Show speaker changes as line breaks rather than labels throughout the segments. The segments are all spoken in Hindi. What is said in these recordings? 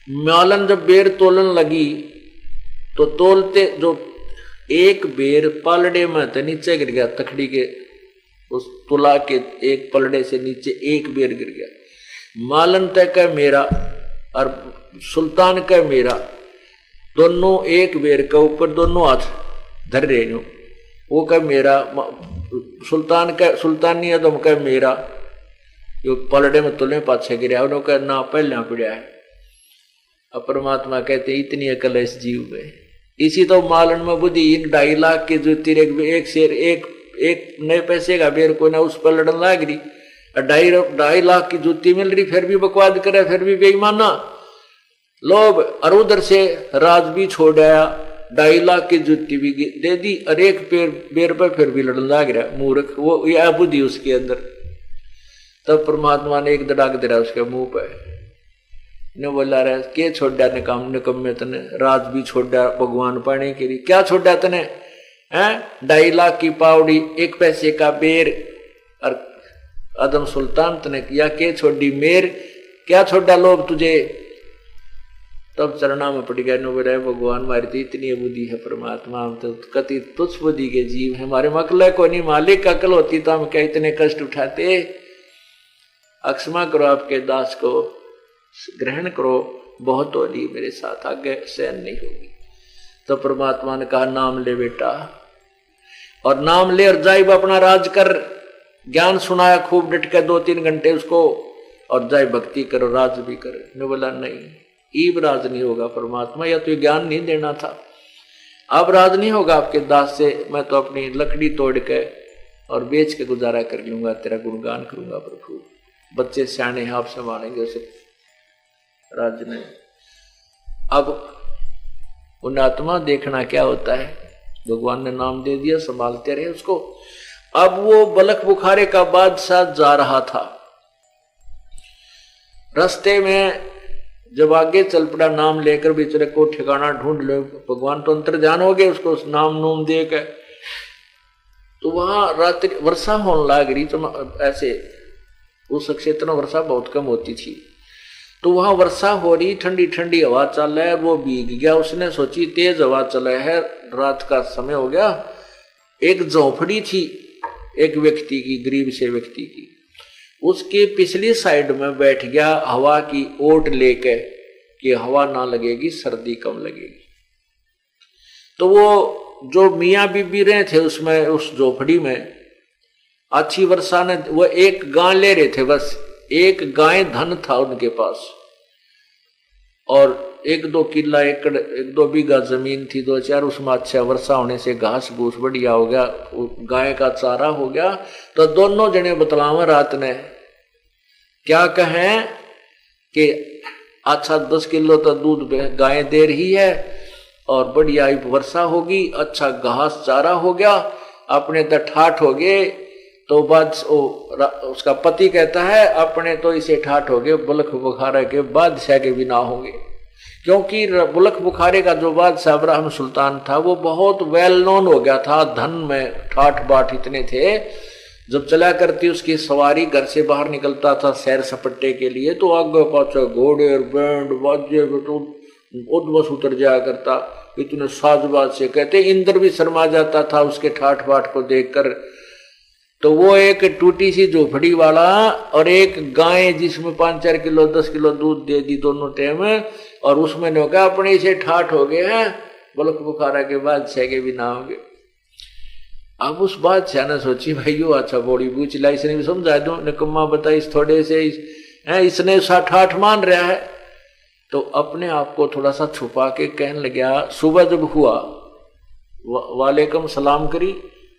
मालन जब बेर तोलन लगी तो तोलते जो एक बेर पलड़े में तो नीचे गिर गया, तखड़ी के उस तुला के एक पलड़े से नीचे एक बेर गिर गया। मालन तय का मेरा और सुल्तान का मेरा, दोनों एक बेर के ऊपर दोनों हाथ धर रहे हो। वो का मेरा, सुल्तान का सुल्तानी अदम का मेरा, जो पलड़े में तुले पाछे गिरा उन्होंने ना पहला पड़ा है। अब परमात्मा कहते इतनी अकल है इस जीव में। इसी तो मालन में बुद्धि 2.5 लाख की जो तीर एक शेर एक नए पैसे का बेर कोई ना उस पर लड़न लाग रही, 2.5 लाख की जूती मिल रही फिर भी बकवाद करे, फिर भी बेईमाना लोभ। और उधर से राज भी छोड़ आया, 2.5 लाख की जूती भी दे दी और एक बेर पर फिर भी लड़न लाग रहा मूर्ख। वो यह बुद्धि उसके अंदर। तब परमात्मा ने एक दड़ाक दे रहा उसके मुंह पर, ने बोला रहा के छोड़ा ने काम निकम्मे तने, राज भी छोड़ा भगवान पाने के लिए। क्या छोड़ा तने हैं? 2.5 लाख की पावड़ी, 1 पैसे का बेर और अदम सुल्तान तने किया के छोड़ी मेर, क्या छोड़ा लोग तुझे। तब चरणा में पड़ गया, नो बोला भगवान हमारी तो इतनी बुद्धि है परमात्मा, हम तो कति तुच्छ बुद्धि के जीव है, हमारे मकल को नहीं, मालिक अकल होती तो हम क्या इतने कष्ट उठाते। अक्षमा करो आपके दास को, ग्रहण करो, बहुत होली मेरे साथ, आगे सहन नहीं होगी। तो परमात्मा ने कहा नाम ले बेटा, और नाम ले और जाइब अपना राज कर। ज्ञान सुनाया खूब डट के 2-3 घंटे उसको, और जाए भक्ति करो, राज भी करे। ने बोला नहीं, ईब राज नहीं होगा परमात्मा, या तो ज्ञान नहीं देना था, अब राज नहीं होगा आपके दास से। मैं तो अपनी लकड़ी तोड़ के और बेच के गुजारा कर लूंगा, तेरा गुणगान करूंगा प्रभु। बच्चे सियाने हैं, आप संभालेंगे उसे, राज नहीं। अब उन आत्मा देखना क्या होता है, भगवान ने नाम दे दिया, संभालते रहे उसको। अब वो बलख बुखारे का बादशाह जा रहा था, रास्ते में जब आगे चल पड़ा नाम लेकर, बेचारे को ठिकाना ढूंढ लो, भगवान तो अंतर्ध्यान हो गए उसको नाम नूम दे के। तो वहां रात्रि वर्षा होने लग रही, तो ऐसे उस क्षेत्र में वर्षा बहुत कम होती थी, तो वहां वर्षा हो रही, ठंडी ठंडी हवा चल रहा है, वो भीग गया। उसने सोची तेज हवा चले है, रात का समय हो गया। एक झोपड़ी थी एक व्यक्ति की, गरीब से व्यक्ति की, उसके पिछली साइड में बैठ गया हवा की ओट लेके कि हवा ना लगेगी, सर्दी कम लगेगी। तो वो जो मियाँ बीबी रहे थे उसमें, उस झोपड़ी में अच्छी वर्षा ने, वो एक गाय ले रहे थे, बस एक गाय धन था उनके पास, और 1-2 किला एकड़ 1-2 बीघा जमीन थी, 2-4, उसमें अच्छा वर्षा होने से घास भूस बढ़िया हो गया, गाय का चारा हो गया। तो दोनों जने बतलावे रात ने क्या कहें कि अच्छा 10 किलो तो दूध गाय दे रही है और बढ़िया वर्षा होगी, अच्छा घास चारा हो गया, अपने तो ठाठ हो गए। तो बाद उसका पति कहता है अपने तो इसे ठाठ हो गए, बुलख बुखारे के बादशाह के भी ना होंगे, क्योंकि बुलख बुखारे का जो बादशाह इब्राहिम सुल्तान था वो बहुत वेल नोन हो गया था, धन में ठाठ बाट इतने थे। जब चला करती उसकी सवारी, घर से बाहर निकलता था सैर सपट्टे के लिए, तो आगे पाछे घोड़े और बैंड बाजे तो उद्वस उतर जाया करता, इतने साजबाज से। कहते इंद्र भी शर्मा जाता था उसके ठाठ बाट को देखकर। तो वो एक टूटी सी झोपड़ी वाला और एक गाय जिसमें 5-4 किलो 10 किलो दूध दे दी दोनों टाइम, और उसमें ने कहा अपने से ठाठ हो गए हैं, बुलख बुखारा के बादशाह के भी ना होंगे। अब उस बादशाह ने सोची भाई यो अच्छा बॉडी पूछ ला, इसने भी समझा दो, निकम्मा बताई इस थोड़े से इसने ठाठ मान रहा है। तो अपने आप को थोड़ा सा छुपा के कहने लगा, सुबह जब हुआ वालेकुम सलाम करी,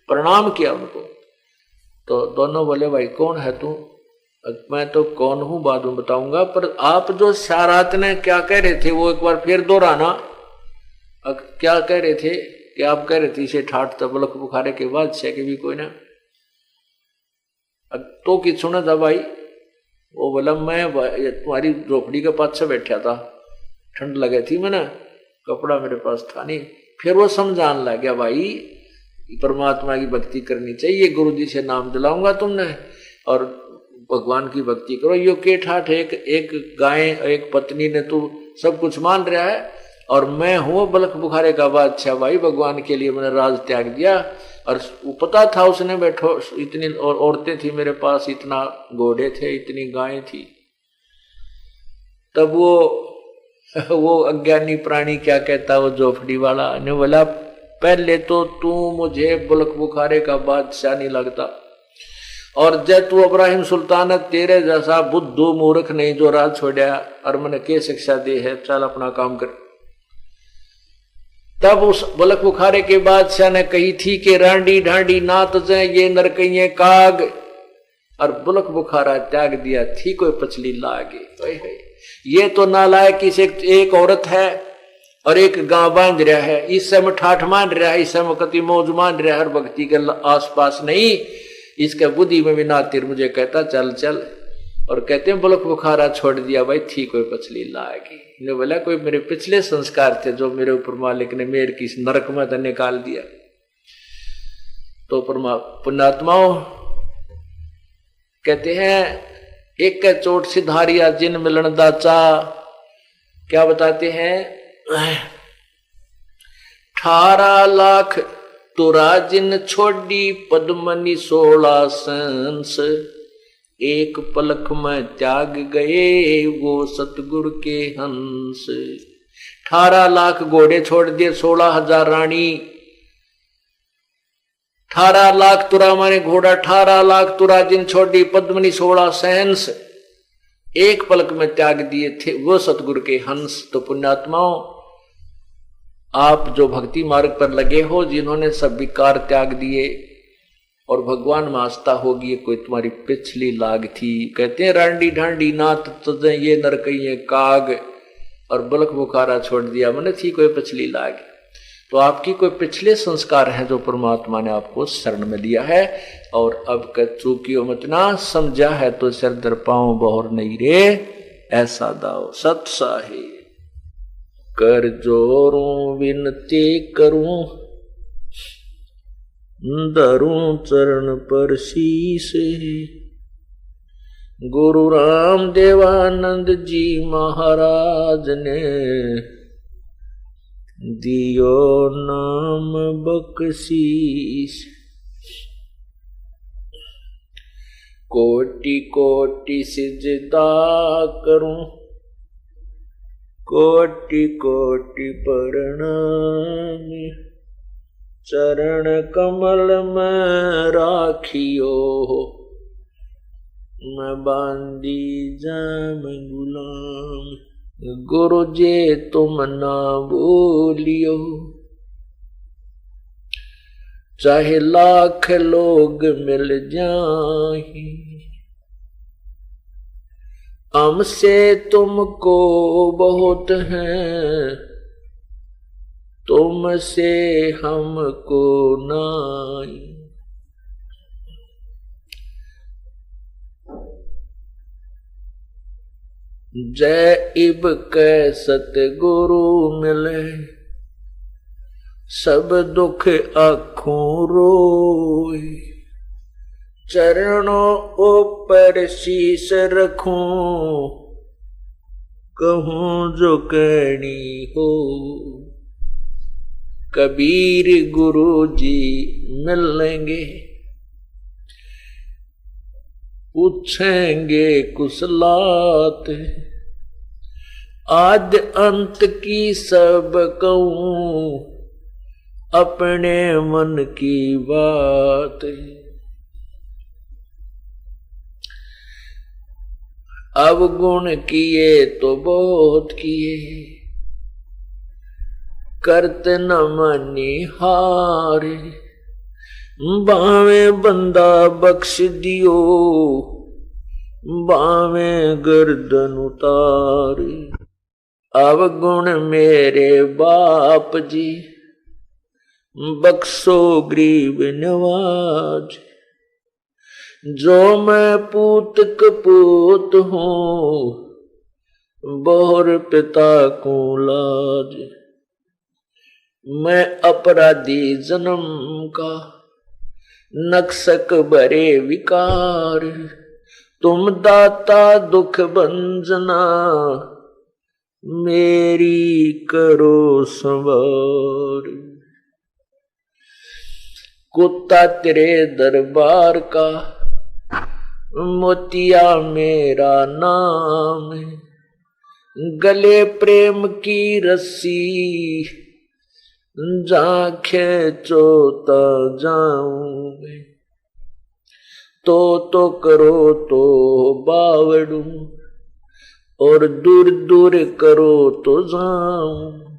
प्रणाम किया उनको। तो दोनों बोले भाई कौन है तू? मैं तो कौन हूं बाद में बताऊंगा, पर आप जो शारात ने क्या कह रहे थे वो एक बार फिर दोहराना। क्या कह रहे थे कि आप कह रहे थे इसे ठाठ तबलक बुखारे के बाद से के भी कोई ना तो कि सुना था भाई। वो बोला मैं तुम्हारी झोपड़ी के पास से बैठा था, ठंड लगी थी, मैंने कपड़ा मेरे पास था नहीं। फिर वो समझाने लग गया भाई परमात्मा की भक्ति करनी चाहिए, गुरु जी से नाम दिलाऊंगा तुमने और भगवान की भक्ति करो। यो के ठाठ एक गाय एक पत्नी ने तू सब कुछ मान रहा है, और मैं हूं बलख बुखारे का बादशाह भाई, भगवान के लिए मैंने राज त्याग दिया। और पता था उसने बैठो, इतनी और औरतें थी मेरे पास, इतना घोड़े थे, इतनी गायें थी। तब वो अज्ञानी प्राणी क्या कहता, वो झोपड़ी वाला ने बोला, पहले तो तू मुझे बलख बुखारे का बादशाह नहीं लगता, और जब तू इब्राहिम सुल्तान तेरे जैसा बुद्धू मूर्ख नहीं जो राज छोड़ा, और मैंने के शिक्षा दी है, चल अपना काम कर। तब उस बलख बुखारे के बादशाह ने कही थी कि रांडी ढांडी नात जाए ये नरकइये काग, और बलख बुखारा त्याग दिया थी कोई पचली लागे। ये तो नालायक किसी एक औरत है और एक गांव बांध रहा है, इस समय ठाठ मान रहा है, इस समय कति मौज मान रहा है, हर भक्ति के आसपास नहीं, इसके बुद्धि में भी नातिर मुझे कहता चल चल, और कहते हैं बलख बुखारा छोड़ दिया भाई, थी कोई पचली लागी। ने बोला कोई मेरे पिछले संस्कार थे जो मेरे ऊपर मालिक ने मेरे की नरक में तो निकाल दिया। तो पुण्यात्माओं कहते हैं एक चोट सिधारिया जिन मिलन दाचा, क्या बताते हैं, 18 लाख तुरा जिन छोड़ी पद्मनी 16 संस, एक पलक में त्याग गए वो सतगुरु के हंस। 18 लाख घोड़े छोड़ दिए, 16,000 रानी, 18 लाख तुरा माने घोड़ा, 18 लाख तुरा जिन छोड़ी पद्मनी 16 सहंस, एक पलक में त्याग दिए थे वो सतगुरु के हंस। तो पुण्यात्माओं आप जो भक्ति मार्ग पर लगे हो, जिन्होंने सब विकार त्याग दिए और भगवान में आस्था होगी, ये कोई तुम्हारी पिछली लाग थी। कहते हैं रांडी ढांडी नात तुझे ये नरकइये काग, और बलख बुखारा छोड़ दिया मैंने थी कोई पिछली लाग। तो आपकी कोई पिछले संस्कार हैं जो परमात्मा ने आपको शरण में दिया है, और अब चूकियो मत ना, समझा है तो सिर दर पाऊं बहुर नहीं रे, ऐसा दाओ सत साहे। कर जोरूं विनती करूं, धरूं चरण पर शीश, गुरु राम देवानंद जी महाराज ने दियो नाम बख्शीश। कोटि कोटि सिजदा करूं, कोटि कोटि प्रणाम, चरण कमल में राखियो, मैं बांदी जाम गुलाम। गुरु जे तुम ना भूलियो, चाहे लाख लोग मिल जाए, हमसे तुमको बहुत है, तुमसे हमको नाई। जय इब कै सतगुरु मिले, सब दुख आँखों रोए, चरणों ऊपर शीश रखूं, कहूं जो कहनी हो। कबीर गुरु जी मिलेंगे, पूछेंगे कुशलात, आद अंत की सब कहूं, अपने मन की बात। अवगुण किए तो बहुत किए, करते न मानी हारे, बावे बंदा बख्श दियो, बावे गर्दन उतारे। अवगुण मेरे बाप जी, बख्शो गरीब नवाज, जो मैं पूत कपूत हूँ, बहुर पिता को लाज। मैं अपराधी जन्म का, नक्सक भरे विकार, तुम दाता दुख भंजना, मेरी करो संवार। कुत्ता तेरे दरबार का, मोतिया मेरा नाम, गले प्रेम की रस्सी, जहां खेचो तो जाऊं। तो करो तो बावड़ू, और दूर दूर करो तो जाऊं।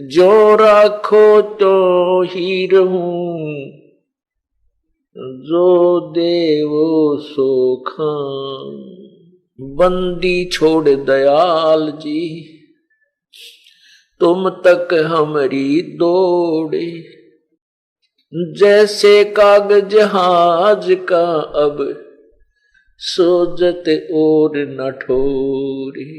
जो राखो तो ही रहूं, जो देवो सो खाऊं। बंदी छोड़ दयाल जी, तुम तक हमारी दौड़े। जैसे कागज जहाज का अब सोजत और न ठोरे।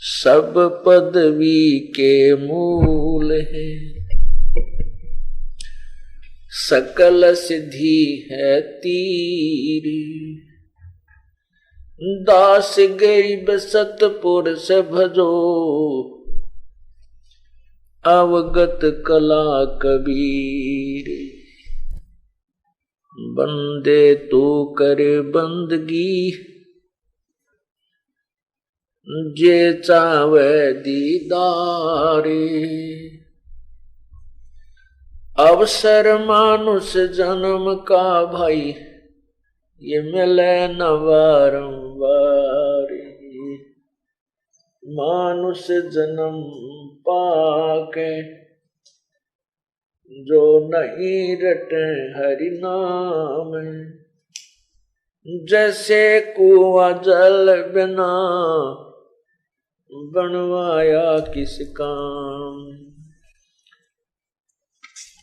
सब पदवी के मूल है, सकल सिद्धि है तीर। दास गरीब सतपुरुष भजो, अवगत कला कबीर। बंदे तू कर बंदगी, जे चावे दीदारे। अवसर मानुष जन्म का भाई, ये मिले न बारंबार। मानुष जन्म पाके, जो नहीं रटे हरि नाम। जैसे कुआं जल बिना, बनवाया किस काम।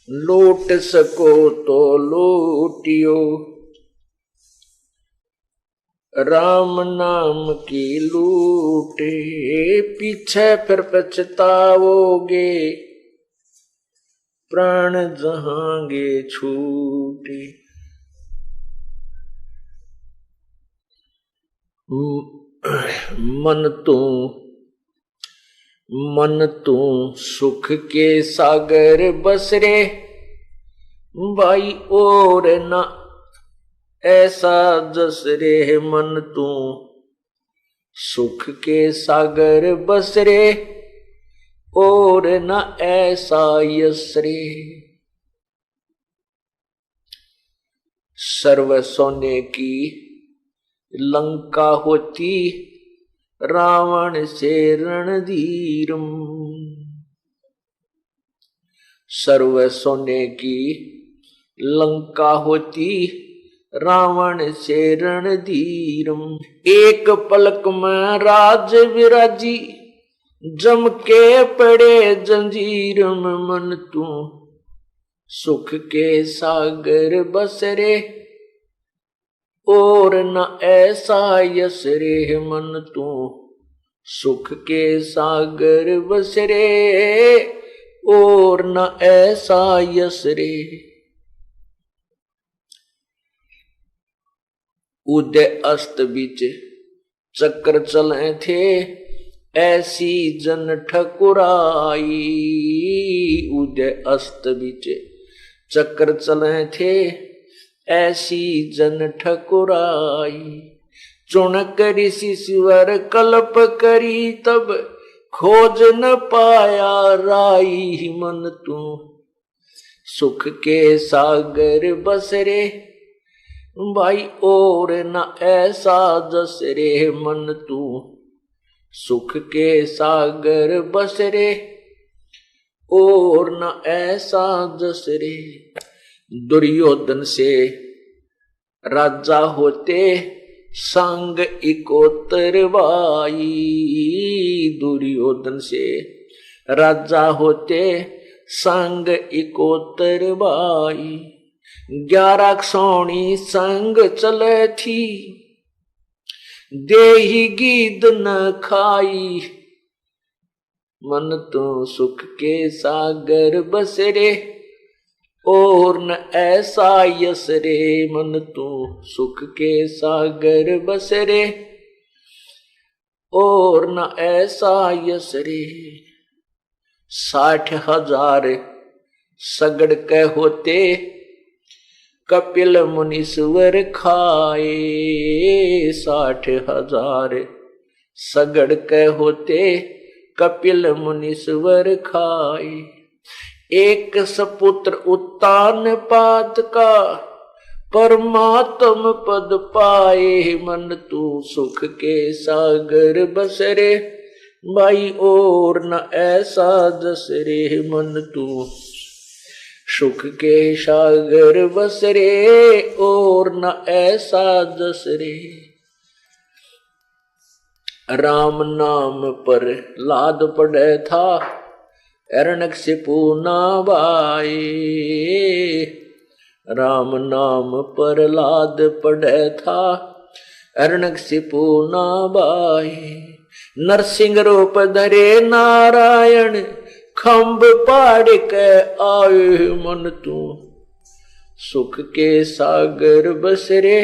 लूट सको तो लूटियो, राम नाम की लूटे। पीछे फिर पछताओगे, प्राण जहांगे छूटे। मन तू सुख के सागर बसरे। भाई और ना ऐसा जसरे। मन तू सुख के सागर बसरे, और न ऐसा यसरे। सर्व सोने की लंका होती, रावण से रणधीरम। सर्व सोने की लंका होती, रावण से रणधीरम। एक पलक में राज विराजी, जम के पड़े जंजीर में। मन तू सुख के सागर बसरे, और न ऐसा यसरे। मन तू सुख के सागर बसरे, और न ऐसा यसरे। उदय अस्त बीच चक्र चले थे, ऐसी जन ठकुराई। उदय अस्त बीच चक्र चले थे, ऐसी जन ठकुराई। चुन करी शिश्वर कल्प करी, तब खोज न पाया राई। मन तू सुख के सागर बसरे, भाई और न ऐसा जसरे। मन तू सुख के सागर बसरे, और न ऐसा जसरे। दुर्योधन से राजा होते, संग इकोतर बाई। दुर्योधन से राजा होते, संग इकोतर बाई। 11 सोनी संग चले थी, देही गीद न खाई। मन तो सुख के सागर बसरे, और न ऐसा यस रे मन तू सुख के सागर बस रे, और न ऐसा यस रे। 60,000 सगड़ के होते कपिल मुनीश्वर खाए, 60,000 सगड़ के होते कपिल मुनीश्वर खाए। एक सपुत्र उत्तान पात का परमात्म पद पाए, मन तू सुख के सागर बसरे भाई, और न ऐसा जस रे मन तू सुख के सागर बसरे, और न ऐसा जस रे। राम नाम पर लाद पड़े था हिरण्यकशिपु नावाए, राम नाम पर लाद पड़े था हिरण्यकशिपु नावाए। नरसिंह रूप धरे नारायण खम्भ पाड़ के आए, मन तू सुख के सागर बसरे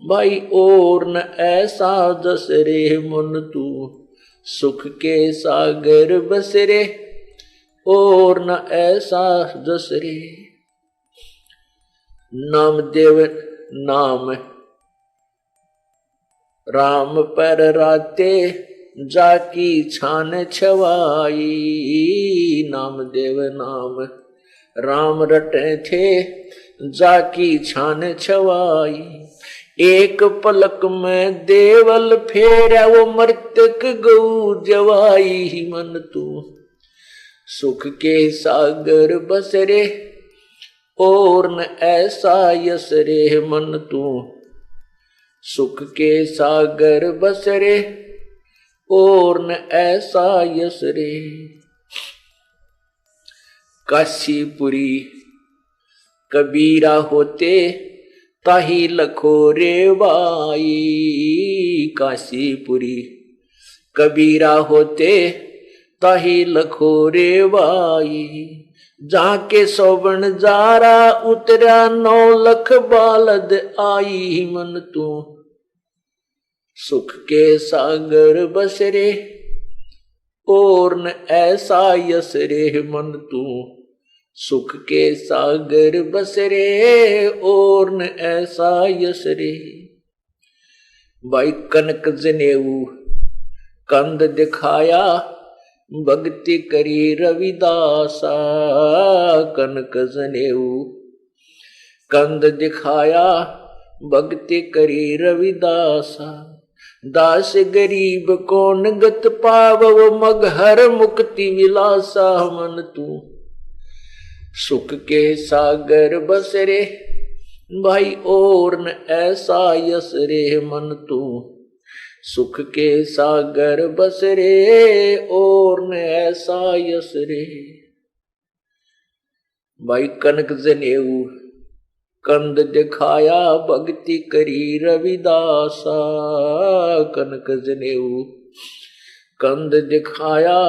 भाई, और न ऐसा जस रे मन तू सुख के सागर बसरे, और न ऐसा जस रे। नामदेव नाम राम पर राते जाकी छान छवाई, नामदेव नाम राम रटे थे जाकी छान छवाई। एक पलक में देवल फेरा वो मृतक गऊ जवाई, मन तू सुख के सागर बसरे, और न ऐसा यस रे मन तू सुख के सागर बसरे, और न ऐसा यस रे। काशीपुरी कबीरा होते ताही लखो रे बाई, काशीपुरी कबीरा होते ताही लखो रे बाई। जाके सोबन जारा उतरा 9 लख बालद आई, मन तू सुख के सागर बसरे, और न ऐसा यस रे मन तू सुख के सागर बसरे, और न ऐसा यस रे। भाई कनक जनेऊ कंद दिखाया भक्ति करी रविदासा, कनक जनेऊ कंद दिखाया भक्ति करी रविदासा। दास गरीब कौन गत पाव वो मगहर मुक्ति विलासा, मन तू सुख के सागर बसरे भाई, और न ऐसा यस रे मन तू सुख के सागर बसरे, और न ऐसा यस रे। भाई कनक जनेऊ कंद दिखाया भक्ति करी रविदासा, कनक जनेऊ कंद दिखाया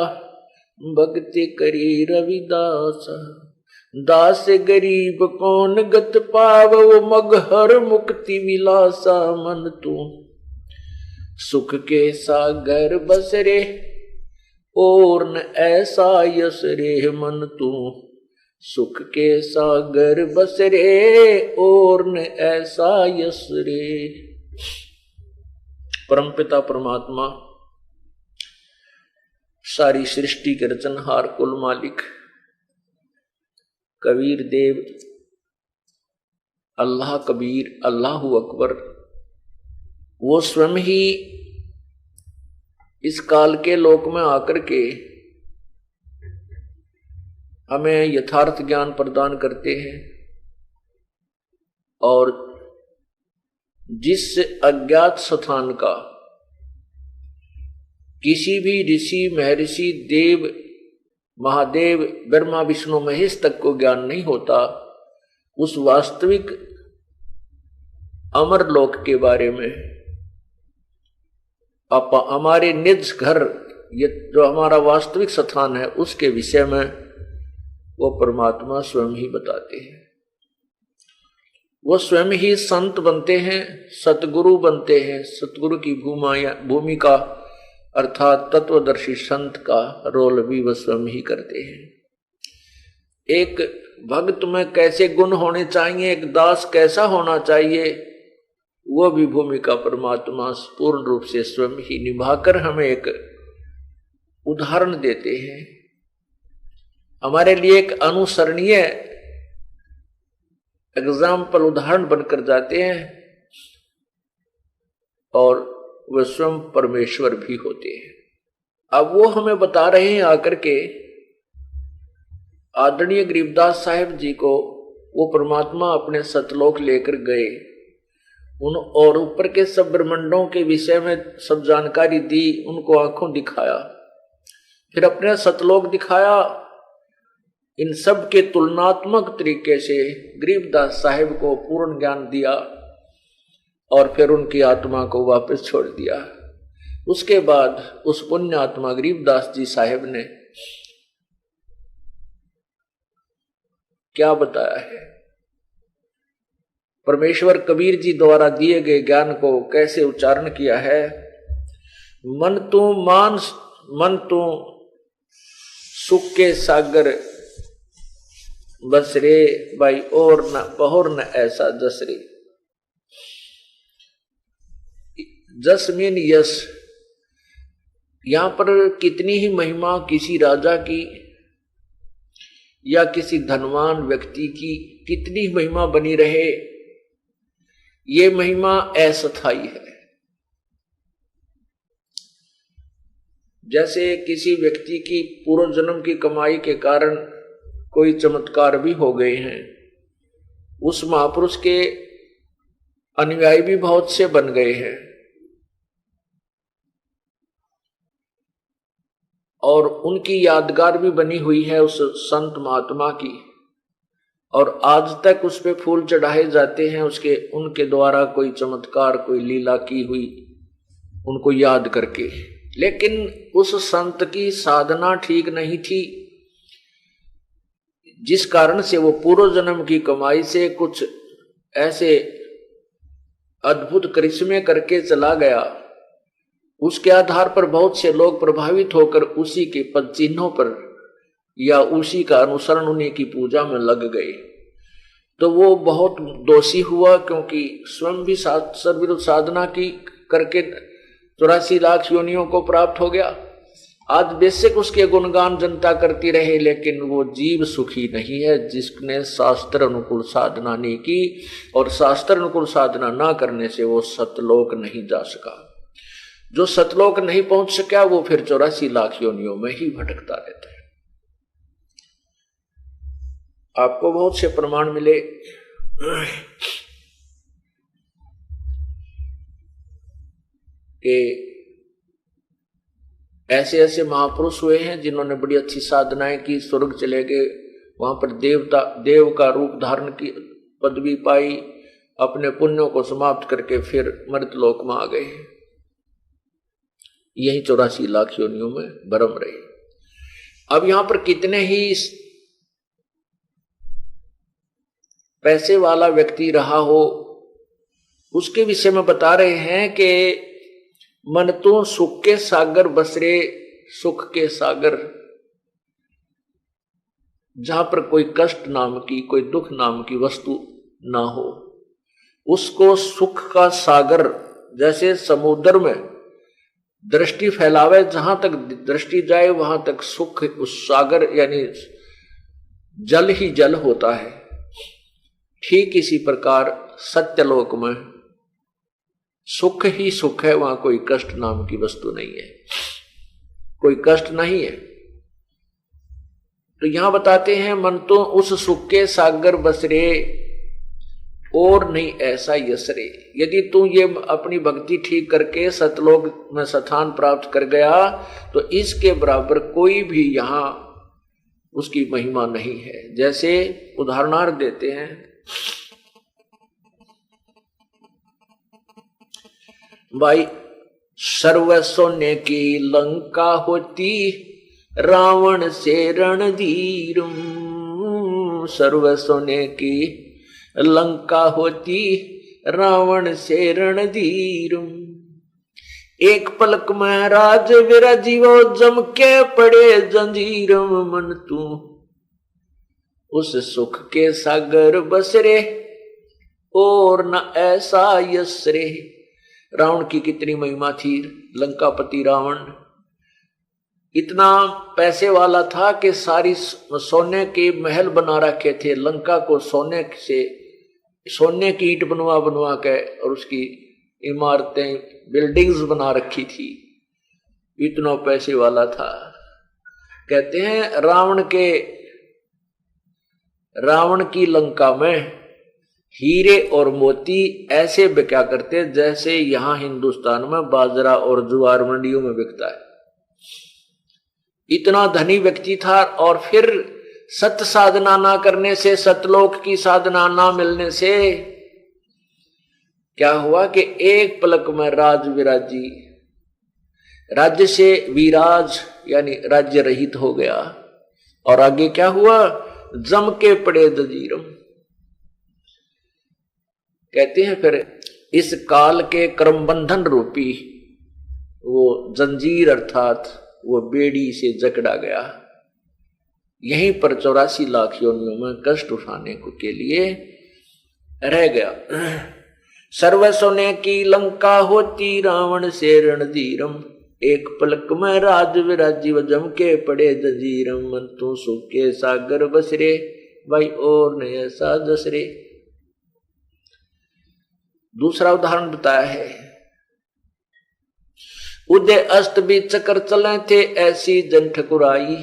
भक्ति करी रविदासा। दास गरीब कौन गत पाव वो मगहर मुक्ति विलासा, मन तू सुख के सागर बसरे, और न ऐसा यस रे मन तू सुख के सागर बसरे, और न ऐसा यस रे। परमपिता परमात्मा सारी सृष्टि के रचनहार कुल मालिक कबीर देव अल्लाह कबीर अल्लाहु अकबर, वो स्वयं ही इस काल के लोक में आकर के हमें यथार्थ ज्ञान प्रदान करते हैं, और जिस अज्ञात स्थान का किसी भी ऋषि महर्षि देव महादेव ब्रह्मा विष्णु महेश तक को ज्ञान नहीं होता, उस वास्तविक अमर लोक के बारे में हमारे निज घर, ये जो हमारा वास्तविक स्थान है, उसके विषय में वो परमात्मा स्वयं ही बताते हैं। वो स्वयं ही संत बनते हैं, सतगुरु बनते हैं। सतगुरु की भूमिका अर्थात तत्वदर्शी संत का रोल भी वह स्वयं ही करते हैं। एक भक्त में कैसे गुण होने चाहिए, एक दास कैसा होना चाहिए, वो भी भूमिका परमात्मा पूर्ण रूप से स्वयं ही निभाकर हमें एक उदाहरण देते हैं, हमारे लिए एक अनुसरणीय एग्जाम्पल उदाहरण बनकर जाते हैं, और वे स्वयं परमेश्वर भी होते हैं। अब वो हमें बता रहे हैं आकर के, आदरणीय गरीबदास साहिब जी को वो परमात्मा अपने सतलोक लेकर गए, उन और ऊपर के सब ब्रह्मांडों के विषय में सब जानकारी दी, उनको आंखों दिखाया, फिर अपने सतलोक दिखाया। इन सब के तुलनात्मक तरीके से गरीबदास साहिब को पूर्ण ज्ञान दिया और फिर उनकी आत्मा को वापस छोड़ दिया। उसके बाद उस पुण्य आत्मा गरीबदास जी साहिब ने क्या बताया है, परमेश्वर कबीर जी द्वारा दिए गए ज्ञान को कैसे उच्चारण किया है। मन तू सुख के सागर बस रे भाई, और न पहुर न ऐसा जस रे। जस मीन यश, यहां पर कितनी ही महिमा किसी राजा की या किसी धनवान व्यक्ति की कितनी महिमा बनी रहे, ये महिमा अस्थायी है। जैसे किसी व्यक्ति की पूर्व जन्म की कमाई के कारण कोई चमत्कार भी हो गए हैं, उस महापुरुष के अनुयायी भी बहुत से बन गए हैं, और उनकी यादगार भी बनी हुई है उस संत महात्मा की, और आज तक उस पे फूल चढ़ाए जाते हैं उसके, उनके द्वारा कोई चमत्कार कोई लीला की हुई उनको याद करके। लेकिन उस संत की साधना ठीक नहीं थी, जिस कारण से वो पूर्व जन्म की कमाई से कुछ ऐसे अद्भुत करिश्मे करके चला गया, उसके आधार पर बहुत से लोग प्रभावित होकर उसी के पद चिन्हों पर या उसी का अनुसरण उन्हीं की पूजा में लग गए। तो वो बहुत दोषी हुआ, क्योंकि स्वयं भी सर्वविरुद्ध साधना की करके 84 लाख योनियों को प्राप्त हो गया। आज बेशक उसके गुणगान जनता करती रहे, लेकिन वो जीव सुखी नहीं है जिसने शास्त्र अनुकूल साधना नहीं की, और शास्त्र अनुकूल साधना ना करने से वो सतलोक नहीं जा सका। जो सतलोक नहीं पहुंच सका वो फिर 84 लाख योनियों में ही भटकता रहता है। आपको बहुत से प्रमाण मिले कि ऐसे ऐसे महापुरुष हुए हैं जिन्होंने बड़ी अच्छी साधनाएं की, स्वर्ग चले गए, वहां पर देव का रूप धारण की पदवी पाई, अपने पुण्यों को समाप्त करके फिर मर्तलोक में आ गए, यही 84 लाख योनियों में भरम रहे। अब यहां पर कितने ही पैसे वाला व्यक्ति रहा हो, उसके विषय में बता रहे हैं कि मन तो सुख के सागर बसरे, सुख के सागर, जहां पर कोई कष्ट नाम की कोई दुख नाम की वस्तु ना हो, उसको सुख का सागर, जैसे समुद्र में दृष्टि फैलावे, जहां तक दृष्टि जाए वहां तक सुख, उस सागर यानी जल ही जल होता है। ठीक इसी प्रकार सत्यलोक में सुख ही सुख है, वहां कोई कष्ट नाम की वस्तु नहीं है, कोई कष्ट नहीं है। तो यहां बताते हैं मन तो उस सुख के सागर बसरे, और नहीं ऐसा यसरे। यदि तू ये अपनी भक्ति ठीक करके सतलोक में स्थान प्राप्त कर गया तो इसके बराबर कोई भी यहां उसकी महिमा नहीं है। जैसे उदाहरणार्थ देते हैं, भाई सर्व सोने की लंका होती, रावण से रणधीर, सर्व सोने की लंका होती रावण से रणधीरम। एक पलक में राज विराजीवो जम के पड़े जंजीरम। मन तू उस सुख के सागर बसरे और न ऐसा यसरे। रावण की कितनी महिमा थी। लंकापति रावण इतना पैसे वाला था कि सारी सोने के महल बना रखे थे। लंका को सोने की ईंट बनवा बनवा के और उसकी इमारतें बिल्डिंग्स बना रखी थी। इतना पैसे वाला था। कहते हैं रावण की लंका में हीरे और मोती ऐसे बिका करते जैसे यहां हिंदुस्तान में बाजरा और ज्वार मंडियों में बिकता है। इतना धनी व्यक्ति था। और फिर सत साधना ना करने से, सतलोक की साधना ना मिलने से क्या हुआ कि एक पलक में राज विराजी, राज्य से विराज यानी राज्य रहित हो गया। और आगे क्या हुआ? जम के पड़े जंजीरम। कहते हैं फिर इस काल के कर्म बंधन रूपी वो जंजीर अर्थात वो बेड़ी से जकड़ा गया। यहीं पर 84 लाख योनियों में कष्ट उठाने के लिए रह गया। सर्व सोने की लंका होती रावण से रणधीरम। एक पलक में राज विराजीव जम के पड़े जंजीरम। मन तू सुख के सागर बसरे भाई और ने ऐसा जसरे। दूसरा उदाहरण बताया है। उदय अस्त भी चक्कर चले थे ऐसी जन ठकुराई।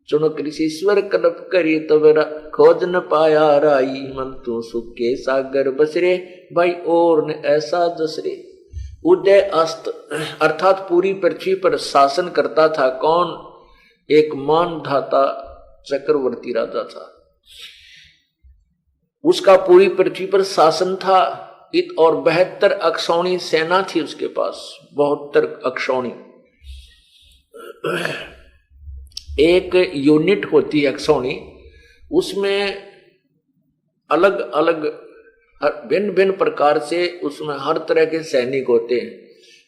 चुनक ऋषिश्वर कल्प करी तब खोज न पाया राई। मन तू सुख के सागर बसरे भाई और ने ऐसा जसरे। उदय अस्त अर्थात पूरी पृथ्वी पर शासन करता था कौन? एक मानधाता चक्रवर्ती राजा था। उसका पूरी पृथ्वी पर शासन था। और 72 अक्षौणी सेना थी उसके पास। 72 अक्षौणी। एक यूनिट होती है अक्षौणी, उसमें अलग अलग भिन्न भिन्न प्रकार से उसमें हर तरह के सैनिक होते हैं।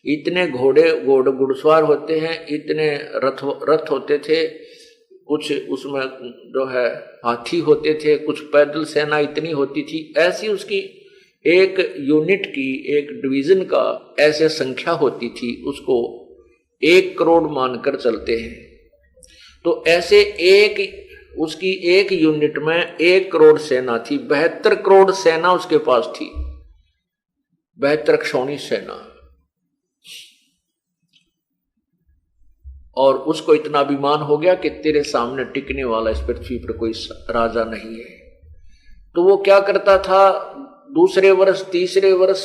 इतने घुड़सवार होते हैं, इतने रथ होते थे, कुछ उसमें जो है हाथी होते थे, कुछ पैदल सेना इतनी होती थी। ऐसी उसकी एक यूनिट की, एक डिवीजन का ऐसे संख्या होती थी। उसको 1 करोड़ मानकर चलते हैं। तो ऐसे उसकी एक यूनिट में 1 करोड़ सेना थी। 72 करोड़ सेना उसके पास थी। 72 अक्षौणी सेना। और उसको इतना अभिमान हो गया कि तेरे सामने टिकने वाला इस पृथ्वी पर कोई राजा नहीं है। तो वो क्या करता था? दूसरे वर्ष, तीसरे वर्ष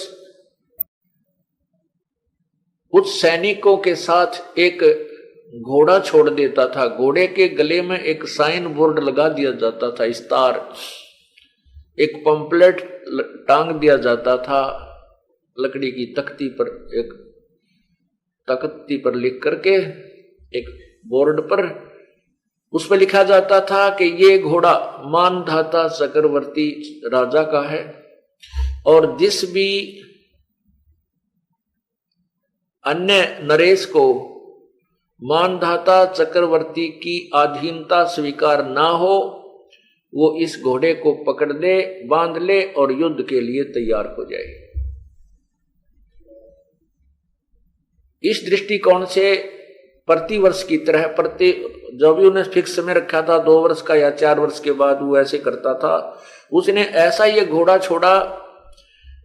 कुछ सैनिकों के साथ एक घोड़ा छोड़ देता था। घोड़े के गले में एक साइन बोर्ड लगा दिया जाता था, इस्तार, एक पंपलेट टांग दिया जाता था लकड़ी की तख्ती पर, एक तख्ती पर लिख करके एक बोर्ड पर उस पर लिखा जाता था कि ये घोड़ा मानधाता चक्रवर्ती राजा का है और जिस भी अन्य नरेश को मानधाता चक्रवर्ती की अधीनता स्वीकार ना हो वो इस घोड़े को पकड़ ले, बांध ले और युद्ध के लिए तैयार हो जाए। इस दृष्टिकोण से प्रतिवर्ष की तरह जो भी उन्हें फिक्स समय रखा था 2 वर्ष का या 4 वर्ष के बाद वो ऐसे करता था। उसने ऐसा ये घोड़ा छोड़ा,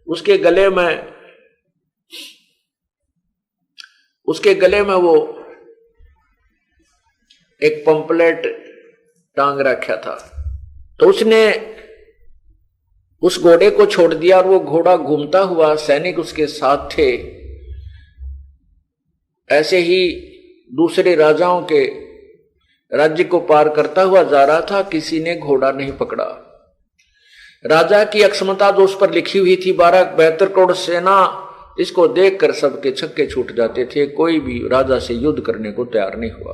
उसके गले में वो एक पंपलेट टांग रखा था। तो उसने उस घोड़े को छोड़ दिया और वो घोड़ा घूमता हुआ, सैनिक उसके साथ थे, ऐसे ही दूसरे राजाओं के राज्य को पार करता हुआ जा रहा था। किसी ने घोड़ा नहीं पकड़ा। राजा की अक्षमता जो उस पर लिखी हुई थी, 72 करोड़ सेना, इसको देखकर सबके छक्के छूट जाते थे। कोई भी राजा से युद्ध करने को तैयार नहीं हुआ।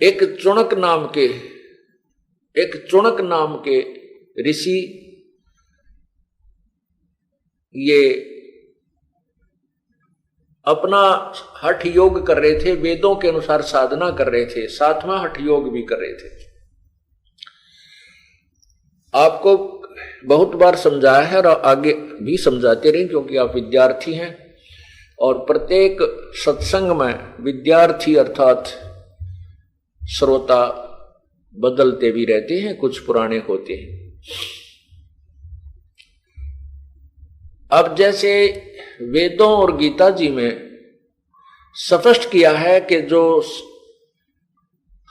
एक चुणक नाम के ऋषि ये अपना हठ योग कर रहे थे, वेदों के अनुसार साधना कर रहे थे, साथ में हठ योग भी कर रहे थे। आपको बहुत बार समझाया है और आगे भी समझाते रहे, क्योंकि आप विद्यार्थी हैं और प्रत्येक सत्संग में विद्यार्थी अर्थात श्रोता बदलते भी रहते हैं, कुछ पुराने होते हैं। अब जैसे वेदों और गीता जी में स्पष्ट किया है कि जो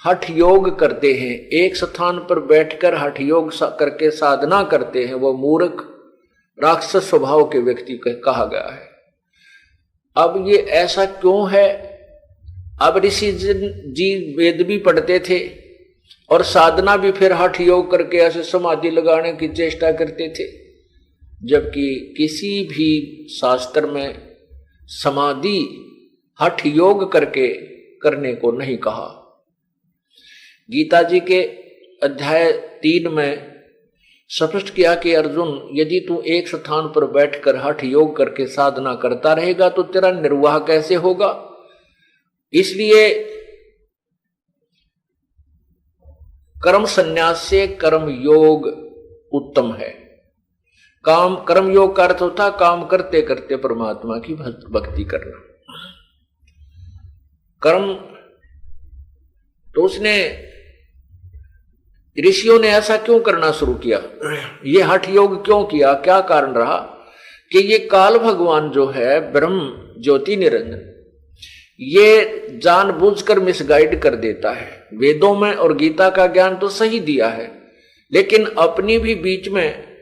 हठ योग करते हैं, एक स्थान पर बैठकर हठ योग करके साधना करते हैं, वो मूर्ख राक्षस स्वभाव के व्यक्ति कहा गया है। अब ये ऐसा क्यों है? अब ऋषि जी वेद भी पढ़ते थे और साधना भी फिर हठ योग करके ऐसे समाधि लगाने की चेष्टा करते थे, जबकि किसी भी शास्त्र में समाधि हठ योग करके करने को नहीं कहा। गीता जी के अध्याय 3 में स्पष्ट किया कि अर्जुन, यदि तू एक स्थान पर बैठकर हठ योग करके साधना करता रहेगा तो तेरा निर्वाह कैसे होगा? इसलिए कर्म संन्यास से कर्म योग उत्तम है। कर्म योग का अर्थ होता काम करते करते परमात्मा की भक्ति करना। कर्म तो उसने ऋषियों ने ऐसा क्यों करना शुरू किया? ये हठ योग क्यों किया? क्या कारण रहा कि ये काल भगवान जो है ब्रह्म ज्योति निरंजन, ये जानबूझकर मिसगाइड कर देता है। वेदों में और गीता का ज्ञान तो सही दिया है, लेकिन अपनी भी बीच में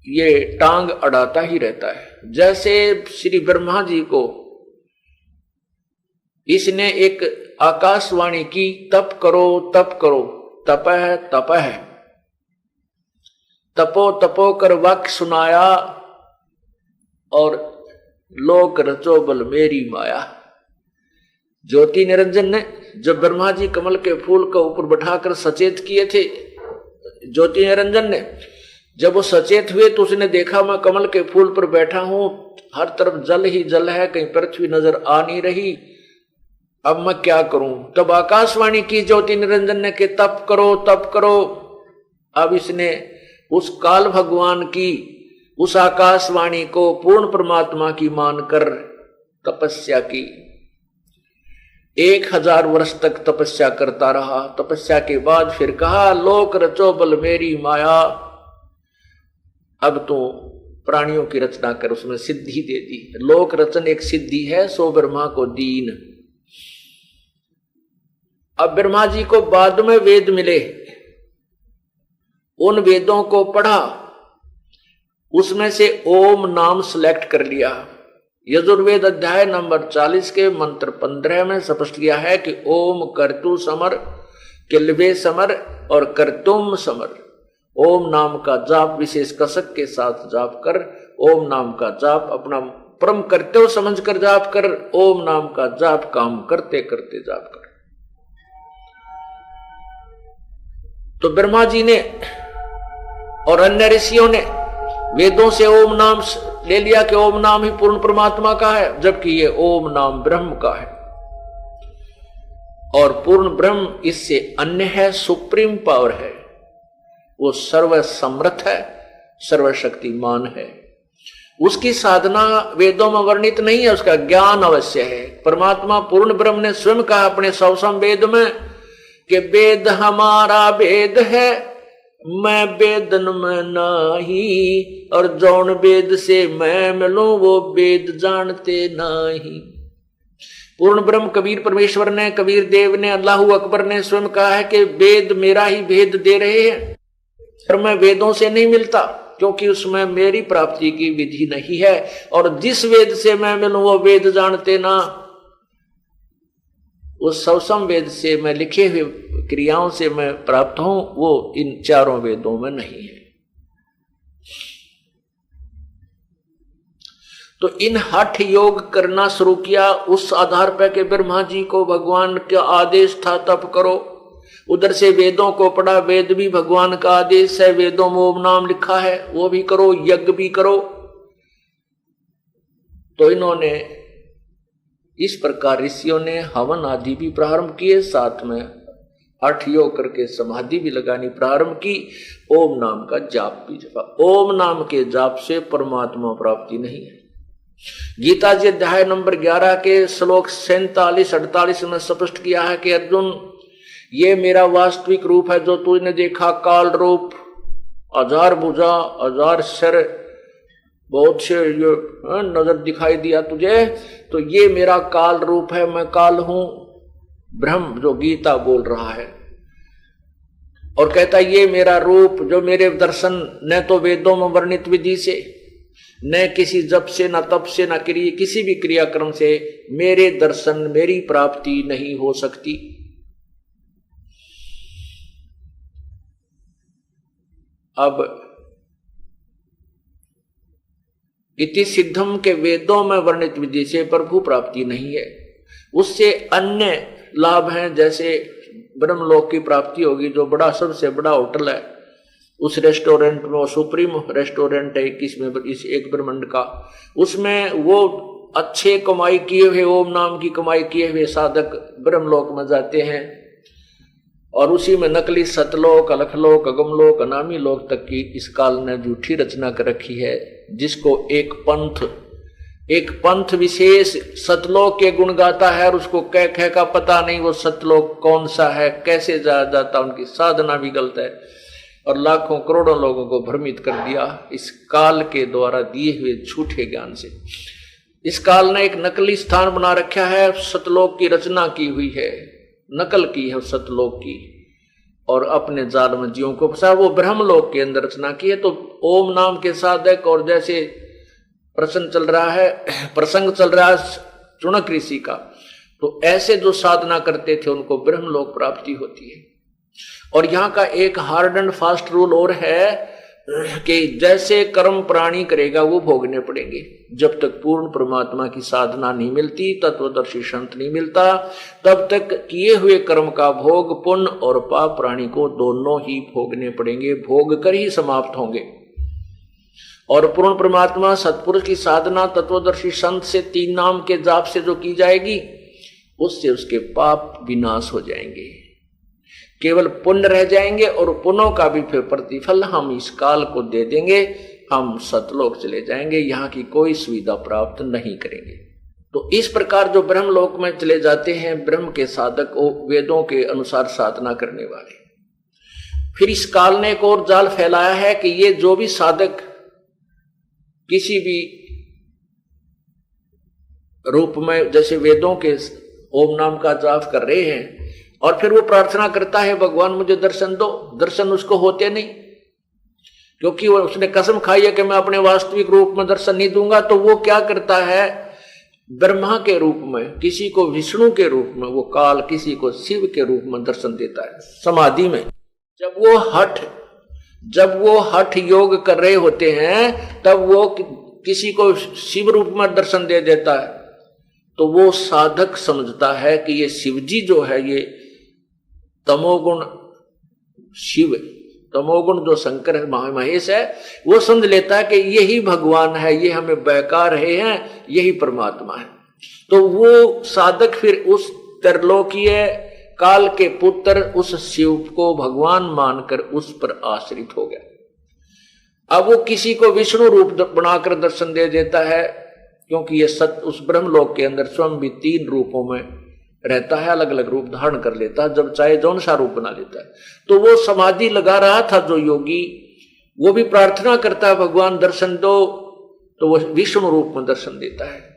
ये टांग अड़ाता ही रहता है। जैसे श्री ब्रह्मा जी को इसने एक आकाशवाणी की, तप करो तप करो, तपह तपह, तपो तपो कर वाक्य सुनाया और लोक रचो बल मेरी माया। ज्योति निरंजन ने जब ब्रह्मा जी कमल के फूल को ऊपर बैठाकर सचेत किए थे, ज्योति निरंजन ने जब वो सचेत हुए तो उसने देखा मैं कमल के फूल पर बैठा हूं, हर तरफ जल ही जल है, कहीं पृथ्वी नजर आ नहीं रही, अब मैं क्या करूं? तब आकाशवाणी की ज्योति निरंजन ने कि तप करो तप करो। अब इसने उस काल भगवान की उस आकाशवाणी को पूर्ण परमात्मा की मानकर तपस्या की। 1000 वर्ष तक तपस्या करता रहा। तपस्या के बाद फिर कहा लोक रचो बल मेरी माया, अब तो प्राणियों की रचना कर, उसमें सिद्धि दे दी। लोक रचन एक सिद्धि है, सो ब्रह्मा को दीन। अब ब्रह्मा जी को बाद में वेद मिले, उन वेदों को पढ़ा, उसमें से ओम नाम सिलेक्ट कर लिया। यजुर्वेद अध्याय नंबर 40 के मंत्र 15 में स्पष्ट किया है कि ओम कर्तु समर, किल्वे समर और कर्तुम समर। ओम नाम का जाप विशेष कसक के साथ जाप कर, ओम नाम का जाप अपना परम कर्तव्य समझकर जाप कर, ओम नाम का जाप काम करते करते जाप कर। तो ब्रह्मा जी ने और अन्य ऋषियों ने वेदों से ओम नाम ले लिया कि ओम नाम ही पूर्ण परमात्मा का है, जबकि ये ओम नाम ब्रह्म का है और पूर्ण ब्रह्म इससे अन्य है, सुप्रीम पावर है, वो सर्व समर्थ है, सर्वशक्तिमान है। उसकी साधना वेदों में वर्णित नहीं है, उसका ज्ञान अवश्य है। परमात्मा पूर्ण ब्रह्म ने स्वयं कहा अपने 100वें वेद में कि वेद हमारा वेद है, मैं वेदन में नाही, और जौन वेद से मैं मिलूं वो वेद जानते नहीं। पूर्ण ब्रह्म कबीर परमेश्वर ने, कबीर देव ने, अल्लाह अकबर ने स्वयं कहा है कि वेद मेरा ही भेद दे रहे हैं, पर मैं वेदों से नहीं मिलता क्योंकि उसमें मेरी प्राप्ति की विधि नहीं है, और जिस वेद से मैं मिलूं वो वेद जानते ना। उस 100वें वेद से मैं लिखे हुए क्रियाओं से मैं प्राप्त हूं, वो इन 4 वेदों में नहीं है। तो इन हठ योग करना शुरू किया। उस आधार पर के ब्रह्मा जी को भगवान का आदेश था तप करो। उधर से वेदों को पढ़ा, वेद भी भगवान का आदेश है, वेदों में ओम नाम लिखा है, वो भी करो, यज्ञ भी करो। तो इन्होंने इस प्रकार ऋषियों ने हवन आदि भी प्रारंभ किए, साथ में हठ योग करके समाधि भी लगानी प्रारंभ की। ओम नाम का जाप भी जपा। ओम नाम के जाप से परमात्मा प्राप्ति नहीं है। गीता जी अध्याय नंबर 11 के श्लोक 47-48 में स्पष्ट किया है कि अर्जुन, ये मेरा वास्तविक रूप है जो तूने देखा, काल रूप, 1000 भुजा, 1000 सिर, बहुत से ये नजर दिखाई दिया तुझे, तो ये मेरा काल रूप है, मैं काल हूं। ब्रह्म जो गीता बोल रहा है और कहता है ये मेरा रूप, जो मेरे दर्शन न तो वेदों में वर्णित विधि से, न किसी जप से, न तप से, न किसी भी क्रियाक्रम से मेरे दर्शन, मेरी प्राप्ति नहीं हो सकती। अब इति सिद्धम के वेदों में वर्णित विधि से प्रभु प्राप्ति नहीं है। उससे अन्य लाभ हैं, जैसे ब्रह्मलोक की प्राप्ति होगी, जो बड़ा सबसे बड़ा होटल है, उस रेस्टोरेंट में, सुप्रीम रेस्टोरेंट है इस एक ब्रह्मांड का, उसमें वो अच्छे कमाई किए हुए, ओम नाम की कमाई किए हुए साधक ब्रह्मलोक में जाते हैं। और उसी में नकली सतलोक, अलखलोक, अगमलोक, अनामी लोक तक की इस काल ने झूठी रचना कर रखी है, जिसको एक पंथ विशेष सतलोक के गुण गाता है और उसको कह का पता नहीं वो सतलोक कौन सा है, कैसे जाया जाता, उनकी साधना भी गलत है और लाखों करोड़ों लोगों को भ्रमित कर दिया इस काल के द्वारा दिए हुए झूठे ज्ञान से। इस काल ने एक नकली स्थान बना रखा है, सतलोक की रचना की हुई है, नकल की है सतलोक की, और अपने जाल में जीवों को फंसा। वो ब्रह्मलोक के अंदर रचना की है। तो ओम नाम के साधक, और जैसे प्रसंग चल रहा है चुनक ऋषि का, तो ऐसे जो साधना करते थे उनको ब्रह्मलोक प्राप्ति होती है। और यहाँ का एक हार्ड एंड फास्ट रूल और है कि जैसे कर्म प्राणी करेगा वो भोगने पड़ेंगे। जब तक पूर्ण परमात्मा की साधना नहीं मिलती, तत्वदर्शी संत नहीं मिलता, तब तक किए हुए कर्म का भोग, पुण्य और पाप प्राणी को दोनों ही भोगने पड़ेंगे, भोग कर ही समाप्त होंगे। और पूर्ण परमात्मा सत्पुरुष की साधना तत्वदर्शी संत से 3 नाम के जाप से जो की जाएगी, उससे उसके पाप विनाश हो जाएंगे, केवल पुण्य रह जाएंगे। और पुण्यों का भी फिर प्रतिफल हम इस काल को दे देंगे, हम सतलोक चले जाएंगे, यहाँ की कोई सुविधा प्राप्त नहीं करेंगे। तो इस प्रकार जो ब्रह्मलोक में चले जाते हैं ब्रह्म के साधक, वेदों के अनुसार साधना करने वाले। फिर इस काल ने एक और जाल फैलाया है कि ये जो भी साधक किसी भी रूप में, जैसे वेदों के ओम नाम का जाप कर रहे हैं, और फिर वो प्रार्थना करता है भगवान मुझे दर्शन दो, दर्शन उसको होते नहीं, क्योंकि वो उसने कसम खाई है कि मैं अपने वास्तविक रूप में दर्शन नहीं दूंगा। तो वो क्या करता है, ब्रह्मा के रूप में, किसी को विष्णु के रूप में, वो काल किसी को शिव के रूप में दर्शन देता है समाधि में। जब वो हठ योग कर रहे होते हैं तब वो किसी को शिव रूप में दर्शन दे देता है। तो वो साधक समझता है कि ये शिवजी जो है, ये तमोगुण शिव, तमोगुण जो शंकर महेश है, वो समझ लेता है कि यही भगवान है, ये हमें बहका रहे हैं, यही परमात्मा है। तो वो साधक फिर उस त्रिलोकीय काल के पुत्र उस शिव को भगवान मानकर उस पर आश्रित हो गया। अब वो किसी को विष्णु रूप बनाकर दर्शन दे देता है, क्योंकि ये उस ब्रह्मलोक के अंदर स्वयं भी 3 रूपों में रहता है, अलग अलग रूप धारण कर लेता है, जब चाहे जौन सा रूप बना लेता है। तो वो समाधि लगा रहा था जो योगी, वो भी प्रार्थना करता है भगवान दर्शन दो, तो वो विष्णु रूप में दर्शन देता है।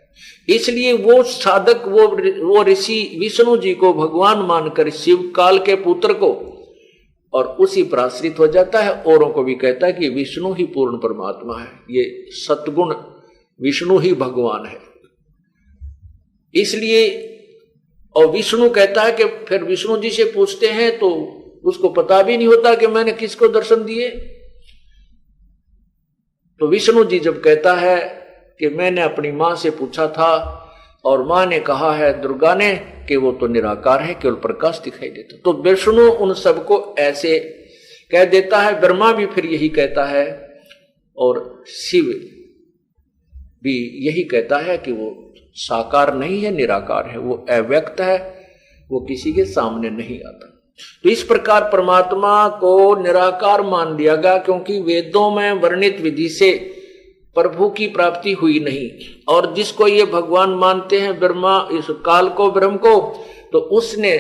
इसलिए वो साधक, वो ऋषि विष्णु जी को भगवान मानकर शिव काल के पुत्र को, और उसी पर आश्रित हो जाता है। औरों को भी कहता है कि विष्णु ही पूर्ण परमात्मा है, ये सतगुण विष्णु ही भगवान है। इसलिए और विष्णु कहता है कि फिर विष्णु जी से पूछते हैं तो उसको पता भी नहीं होता कि मैंने किसको दर्शन दिए। तो विष्णु जी जब कहता है कि मैंने अपनी माँ से पूछा था और माँ ने कहा है दुर्गा ने कि वो तो निराकार है, केवल प्रकाश दिखाई देता। तो विष्णु उन सबको ऐसे कह देता है, ब्रह्मा भी फिर यही कहता है और शिव भी यही कहता है कि वो साकार नहीं है, निराकार है, वो अव्यक्त है, वो किसी के सामने नहीं आता। तो इस प्रकार परमात्मा को निराकार मान लिया गया, क्योंकि वेदों में वर्णित विधि से प्रभु की प्राप्ति हुई नहीं। और जिसको ये भगवान मानते हैं ब्रह्मा, इस काल को, ब्रह्म को, तो उसने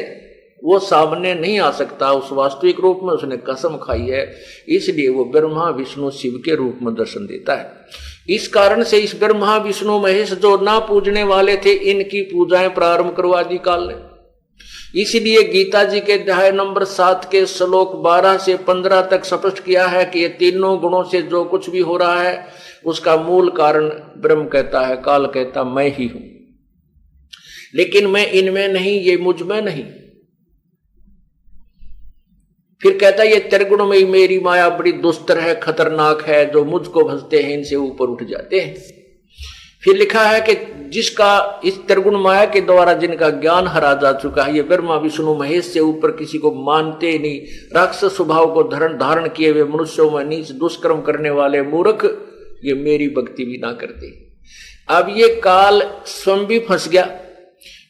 वो सामने नहीं आ सकता उस वास्तविक रूप में, उसने कसम खाई है, इसलिए वो ब्रह्मा विष्णु शिव के रूप में दर्शन देता है। इस कारण से इस ब्रह्मा विष्णु महेश जो ना पूजने वाले थे, इनकी पूजाएं प्रारंभ करवा दी काल ने। इसलिए गीता जी के अध्याय नंबर 7 के श्लोक 12 से 15 तक स्पष्ट किया है कि ये तीनों गुणों से जो कुछ भी हो रहा है उसका मूल कारण ब्रह्म कहता है, काल कहता मैं ही हूं, लेकिन मैं इनमें नहीं, ये मुझ में नहीं। फिर कहता है ये त्रिगुण में मेरी माया बड़ी दुस्तर है, खतरनाक है, जो मुझको भजते हैं इनसे ऊपर उठ जाते हैं। फिर लिखा है कि जिसका इस त्रिगुण माया के द्वारा जिनका ज्ञान हरा जा चुका है, ये ब्रह्मा विष्णु महेश से ऊपर किसी को मानते नहीं, राक्षस स्वभाव को धारण किए हुए मनुष्यों में नीच दुष्कर्म करने वाले मूर्ख, ये मेरी भक्ति भी ना करते। अब ये काल स्वयं भी फंस गया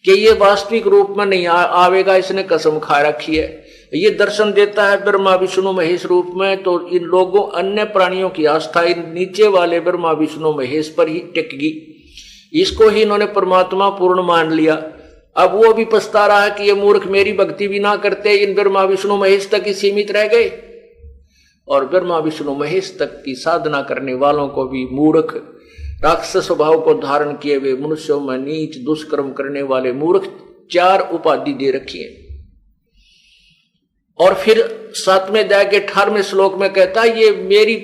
कि ये वास्तविक रूप में नहीं आवेगा, इसने कसम खा रखी है। ये दर्शन देता है ब्रह्मा विष्णु महेश रूप में, तो इन लोगों अन्य प्राणियों की आस्था इन नीचे वाले ब्रह्मा विष्णु महेश पर ही टिकेगी। इसको ही इन्होंने परमात्मा पूर्ण मान लिया। अब वो भी पछता रहा है कि ये मूर्ख मेरी भक्ति भी ना करते, इन ब्रह्मा विष्णु महेश तक ही सीमित रह गए, और ब्रह्मा विष्णु महेश तक की साधना करने वालों को भी मूर्ख, राक्षस स्वभाव को धारण किए हुए मनुष्यों में नीच दुष्कर्म करने वाले मूर्ख 4 उपाधि दे रखी है। और फिर 7वें अध्याय के 18वें श्लोक में कहता है ये मेरी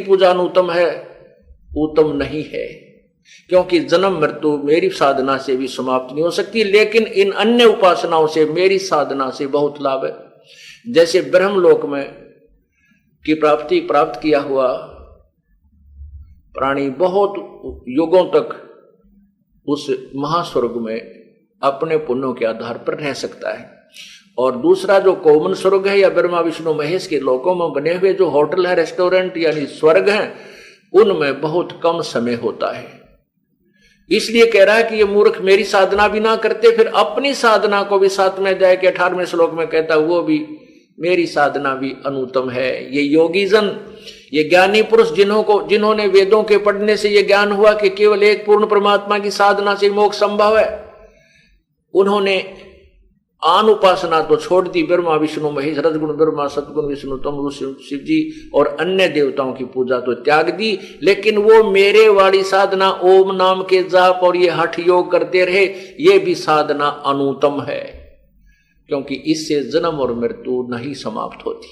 पूजा अनुत्तम है, उत्तम नहीं है, क्योंकि जन्म मृत्यु मेरी साधना से भी समाप्त नहीं हो सकती, लेकिन इन अन्य उपासनाओं से मेरी साधना से बहुत लाभ है। जैसे ब्रह्मलोक में की प्राप्त किया हुआ प्राणी बहुत युगों तक उस महास्वर्ग में अपने पुण्यों के आधार पर रह सकता है, और दूसरा जो कॉमन स्वर्ग है या ब्रह्मा विष्णु महेश के लोकों में बने हुए जो होटल है, रेस्टोरेंट यानी स्वर्ग हैं, उनमें बहुत कम समय होता है। इसलिए कह रहा है कि ये मूर्ख मेरी साधना भी ना करते, फिर अपनी साधना को भी 7वें अध्याय के 18वें श्लोक में कहता वो भी मेरी साधना भी अनुत्तम है। ये योगी जन, ये ज्ञानी पुरुष जिन्होंने वेदों के पढ़ने से ये ज्ञान हुआ कि केवल एक पूर्ण परमात्मा की साधना से मोक्ष संभव है, उन्होंने आन उपासना तो छोड़ दी, ब्रह्मा विष्णु महेश, रजगुण ब्रह्मा, सतगुण विष्णु, तमगुण शिव जी और अन्य देवताओं की पूजा तो त्याग दी, लेकिन वो मेरे वाली साधना ओम नाम के जाप और ये हठ योग करते रहे, ये भी साधना अनुत्तम है, क्योंकि इससे जन्म और मृत्यु नहीं समाप्त होती,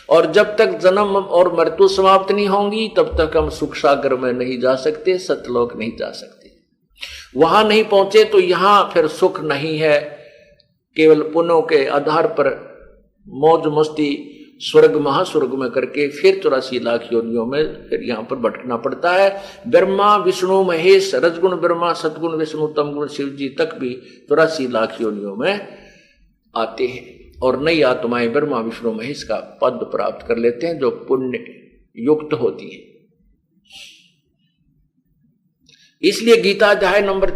और जब तक जन्म और मृत्यु समाप्त नहीं होंगी तब तक हम सुख सागर में नहीं जा सकते, सतलोक नहीं जा सकते। वहां नहीं पहुंचे तो यहां फिर सुख नहीं है, केवल पुण्यों के आधार पर मौज मस्ती स्वर्ग महास्वर्ग में करके फिर 84 लाख योनियों में फिर यहां पर भटकना पड़ता है। ब्रह्मा विष्णु महेश, रजगुण ब्रह्मा, सतगुण विष्णु, तमगुण शिव जी तक भी 84 लाख योनियों में आते हैं, और नई आत्माएं ब्रह्मा विष्णु महेश का पद प्राप्त कर लेते हैं जो पुण्य युक्त होती है। इसलिए गीता अध्याय नंबर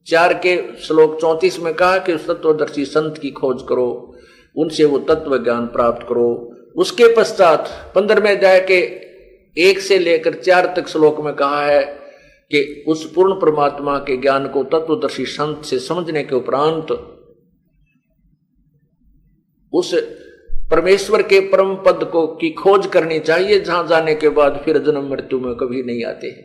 4 के श्लोक 34 में कहा कि तत्वदर्शी संत की खोज करो, उनसे वो तत्व ज्ञान प्राप्त करो। उसके पश्चात 15वें अध्याय के 1 से लेकर 4 तक श्लोक में कहा है कि उस पूर्ण परमात्मा के ज्ञान को तत्वदर्शी संत से समझने के उपरांत उस परमेश्वर के परम पद को की खोज करनी चाहिए, जहां जाने के बाद फिर जन्म मृत्यु में कभी नहीं आते।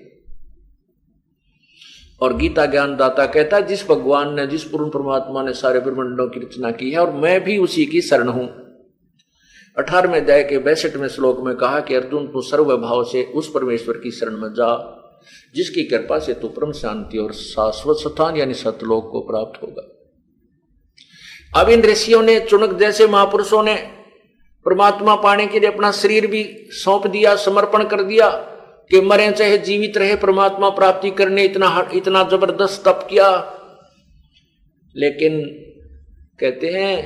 और गीता ज्ञान दाता कहता है जिस भगवान ने, जिस पूर्ण परमात्मा ने सारे ब्रह्मांडों की रचना की है और मैं भी उसी की शरण हूं। 18वें अध्याय के 62वें श्लोक में कहा कि अर्जुन तू सर्वभाव से उस परमेश्वर की शरण में जा, जिसकी कृपा से तू परम शांति और शाश्वत स्थान यानी सतलोक को प्राप्त होगा। अब इन ऋषियों ने, चुनक जैसे महापुरुषों ने परमात्मा पाने के लिए अपना शरीर भी सौंप दिया, समर्पण कर दिया, कि मरे चाहे जीवित रहे परमात्मा प्राप्ति करने इतना जबरदस्त तप किया। लेकिन कहते हैं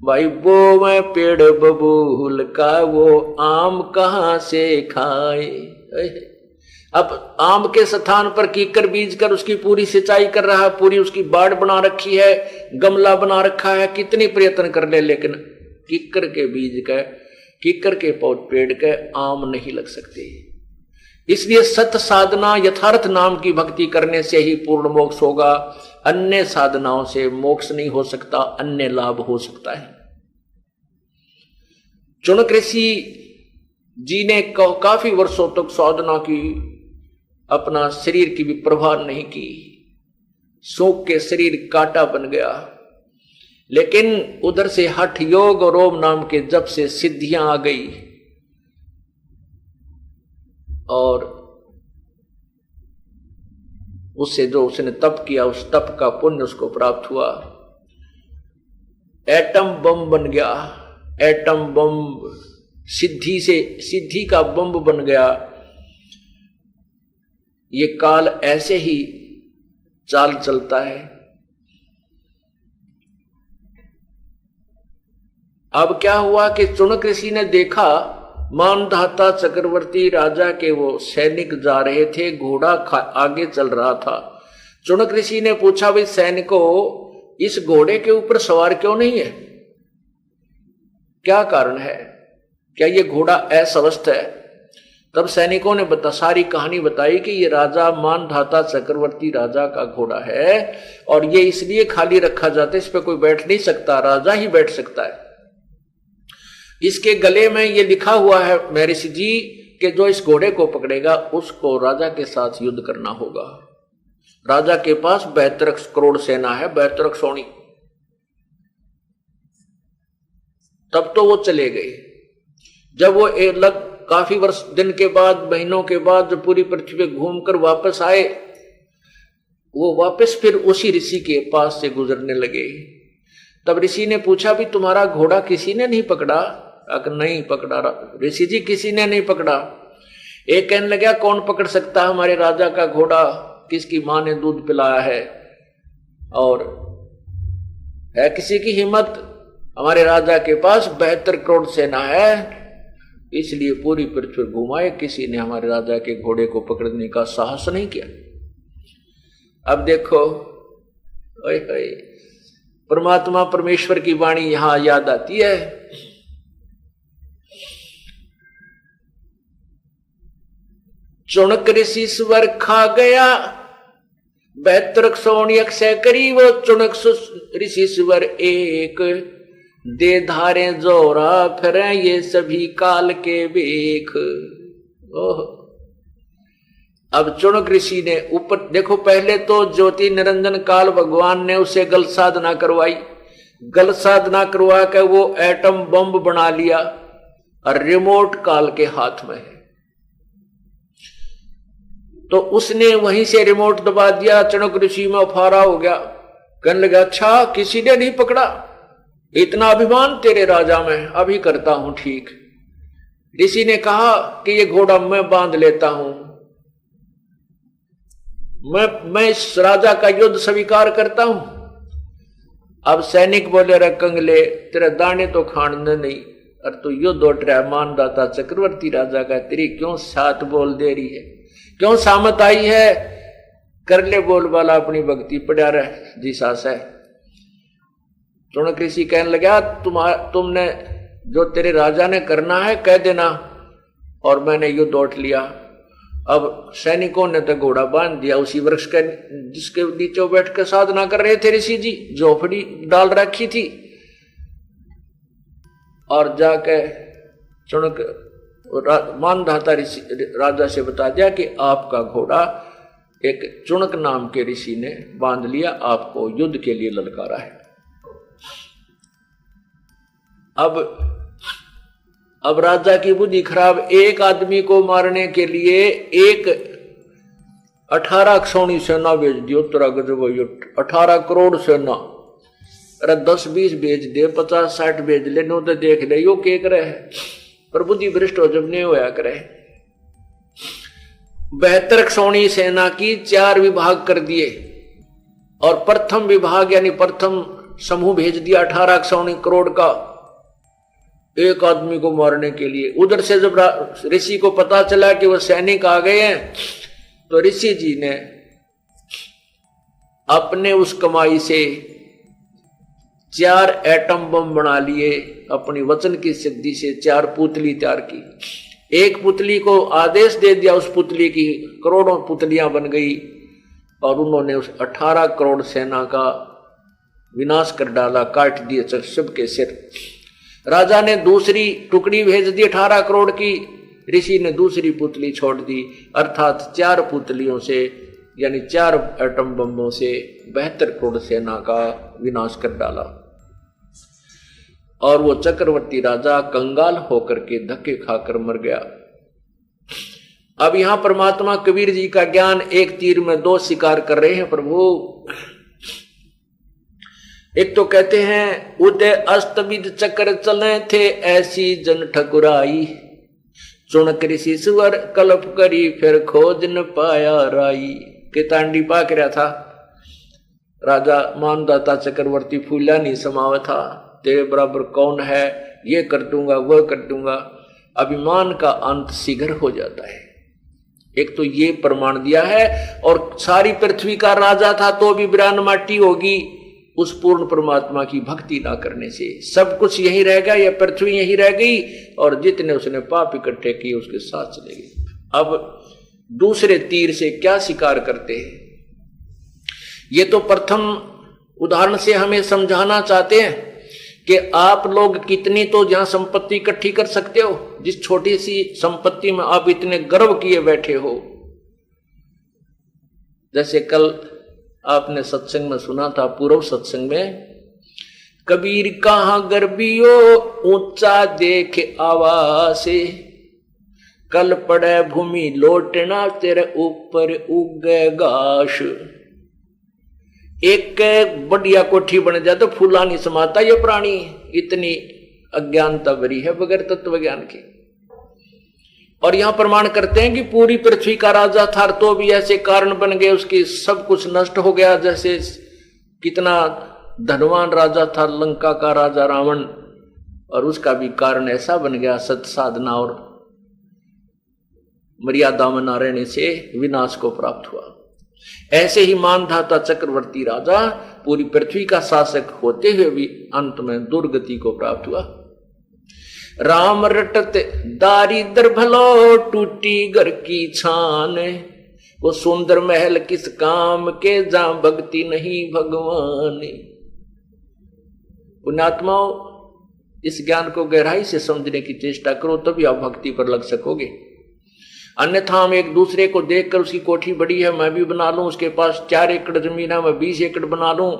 भाई वो मैं पेड़ बबूल का वो आम कहां से खाए। अब आम के स्थान पर कीकर बीज कर उसकी पूरी सिंचाई कर रहा है, पूरी उसकी बाड़ बना रखी है, गमला बना रखा है, कितनी प्रयत्न कर ले, लेकिन कीकर के बीज का, कीकर के पेड़ के आम नहीं लग सकते। इसलिए सत साधना यथार्थ नाम की भक्ति करने से ही पूर्ण मोक्ष होगा। अन्य साधनाओं से मोक्ष नहीं हो सकता, अन्य लाभ हो सकता है। चुनक ऋषि जी ने काफी वर्षों तक साधना की, अपना शरीर की भी परवाह नहीं की, सूख के शरीर कांटा बन गया। लेकिन उधर से हठ योग और ओम नाम के जप से सिद्धियां आ गई और उससे जो उसने तप किया उस तप का पुण्य उसको प्राप्त हुआ। एटम बम बन गया, एटम बम सिद्धि का बम बन गया। ये काल ऐसे ही चाल चलता है। अब क्या हुआ कि चुनक ऋषि ने देखा मानधाता चक्रवर्ती राजा के वो सैनिक जा रहे थे, घोड़ा आगे चल रहा था। चुनक ऋषि ने पूछा, भाई सैनिकों, इस घोड़े के ऊपर सवार क्यों नहीं है? क्या कारण है? क्या ये घोड़ा अस्वस्थ है? तब सैनिकों ने सारी कहानी बताई कि ये राजा मानधाता चक्रवर्ती राजा का घोड़ा है और ये इसलिए खाली रखा जाता है, इस पे कोई बैठ नहीं सकता, राजा ही बैठ सकता है। इसके गले में ये लिखा हुआ है महर्षि जी कि जो इस घोड़े को पकड़ेगा उसको राजा के साथ युद्ध करना होगा। राजा के पास 72 करोड़ सेना है, 72 सोनी। तब तो वो चले गए। जब वो काफी वर्ष दिन के बाद, महीनों के बाद जब पूरी पृथ्वी पे घूमकर वापस आए, वो वापस फिर उसी ऋषि के पास से गुजरने लगे। तब ऋषि ने पूछा, भी तुम्हारा घोड़ा किसी ने नहीं पकड़ा? अगर नहीं पकड़ा ऋषि जी, किसी ने नहीं पकड़ा। एक कहने लगा, कौन पकड़ सकता है हमारे राजा का घोड़ा, किसकी मां ने दूध पिलाया है और है किसी की हिम्मत? हमारे राजा के पास 72 करोड़ सेना है, इसलिए पूरी पृथ्वी घुमाए, किसी ने हमारे राजा के घोड़े को पकड़ने का साहस नहीं किया। अब देखो, ओए ओए, परमात्मा परमेश्वर की वाणी यहां याद आती है। चुनक ऋषि स्वर खा गया, 72 सोनी अक्षय करी वो चुनक ऋषि स्वर एक, दे धारे जोरा फिर ये सभी काल के बेख। ओह, अब चुनक ऋषि ने ऊपर देखो, पहले तो ज्योति निरंजन काल भगवान ने उसे गल साधना करवाई, गल साधना करवा कर वो एटम बम बना लिया और रिमोट काल के हाथ में है। तो उसने वहीं से रिमोट दबा दिया, चुनक ऋषि में फारा हो गया। कहने लगा, अच्छा किसी ने नहीं पकड़ा, इतना अभिमान तेरे राजा में, अभी करता हूं ठीक। ऋषि ने कहा कि ये घोड़ा मैं बांध लेता हूं, मैं इस राजा का युद्ध स्वीकार करता हूं। अब सैनिक बोले, रे कंगले, तेरे दाने तो खाने नहीं और तू युद्ध उठ रहा है मानदाता चक्रवर्ती राजा का, तेरी क्यों साथ बोल दे रही है, क्यों सामत आई है? कर ले बोल वाला अपनी भक्ति, पड़ा रह जी सास है। चुनक ऋषि कहने लगा, तुमने जो तेरे राजा ने करना है कह देना, और मैंने युद्ध उठ लिया। अब सैनिकों ने तो घोड़ा बांध दिया उसी वृक्ष के जिसके नीचे बैठ कर साधना कर रहे थे ऋषि जी, झोपड़ी डाल रखी थी। और जाके चुनक मानधाता ऋषि राजा से बता दिया कि आपका घोड़ा एक चुनक नाम के ऋषि ने बांध लिया, आपको युद्ध के लिए ललकारा है। अब राजा की बुद्धि खराब, एक आदमी को मारने के लिए 18 सोनी सेना भेज दियो, तेरा गजब, 18 करोड़ सेना। अरे 10-20 भेज दे, 50-60 भेज ले, नो तो देख ले यो के करे है, पर बुद्धि भ्रष्ट हो जब नहीं होया करे। 72 क्षौणी सेना की 4 विभाग कर दिए और प्रथम विभाग यानी प्रथम समूह भेज दिया 18 क्षौणी करोड़ का एक आदमी को मारने के लिए। उधर से जब ऋषि को पता चला कि वो सैनिक आ गए हैं तो ऋषि जी ने अपने उस कमाई से 4 एटम बम बना लिए, अपनी वचन की सिद्धि से 4 पुतली तैयार की। एक पुतली को आदेश दे दिया, उस पुतली की करोड़ों पुतलियां बन गई और उन्होंने उस 18 करोड़ सेना का विनाश कर डाला, काट दिए सबके सिर। राजा ने दूसरी टुकड़ी भेज दी 18 करोड़ की, ऋषि ने दूसरी पुतली छोड़ दी, अर्थात 4 पुतलियों से यानी 4 एटम बमों से 72 करोड़ सेना का विनाश कर डाला। और वो चक्रवर्ती राजा कंगाल होकर के धक्के खाकर मर गया। अब यहां परमात्मा कबीर जी का ज्ञान एक तीर में 2 शिकार कर रहे हैं प्रभु। एक तो कहते हैं उदय अस्तविद चक्र चले थे ऐसी जन ठकुराई, चुनक ऋषि सुअर कल्प करी फिर खोज न पाया राई। केतांडी पाक रहा था राजा मानदाता चक्रवर्ती फूला नहीं समावा था, तेरे बराबर कौन है, ये कर दूंगा वह कर दूंगा। अभिमान का अंत शीघ्र हो जाता है। एक तो ये प्रमाण दिया है, और सारी पृथ्वी का राजा था तो भी बिरान माटी होगी उस पूर्ण परमात्मा की भक्ति ना करने से। सब कुछ यही रह गया, यह पृथ्वी यही रह गई और जितने उसने पाप इकट्ठे किए उसके साथ चले गए। अब दूसरे तीर से क्या शिकार करते हैं, ये तो प्रथम उदाहरण से हमें समझाना चाहते हैं कि आप लोग कितनी तो जहां संपत्ति इकट्ठी कर सकते हो, जिस छोटी सी संपत्ति में आप इतने गर्व किए बैठे हो। जैसे कल आपने सत्संग में सुना था, पूर्व सत्संग में, कबीर कहां गर्बियो ऊंचा देख आवासे, कल पड़े भूमि लोटना तेरे ऊपर उगे घास। एक बढ़िया कोठी बन जाए तो फूला नहीं समाता ये प्राणी, इतनी अज्ञानता भरी है बगैर तत्व ज्ञान के। और यहां प्रमाण करते हैं कि पूरी पृथ्वी का राजा था तो भी ऐसे कारण बन गए, उसकी सब कुछ नष्ट हो गया। जैसे कितना धनवान राजा था लंका का राजा रावण, और उसका भी कारण ऐसा बन गया, सत साधना और मर्यादा में न रहने से विनाश को प्राप्त हुआ। ऐसे ही मानधाता चक्रवर्ती राजा पूरी पृथ्वी का शासक होते हुए भी अंत में दुर्गति को प्राप्त हुआ। राम रटत दारिद्र भलो टूटी घर की छान, वो सुंदर महल किस काम के जहां भक्ति नहीं भगवान। पुण्यात्माओं, इस ज्ञान को गहराई से समझने की चेष्टा करो, तभी आप भक्ति पर लग सकोगे। अन्यथा हम एक दूसरे को देखकर उसकी कोठी बड़ी है मैं भी बना लूं, उसके पास 4 एकड़ जमीन है मैं 20 एकड़ बना लूं,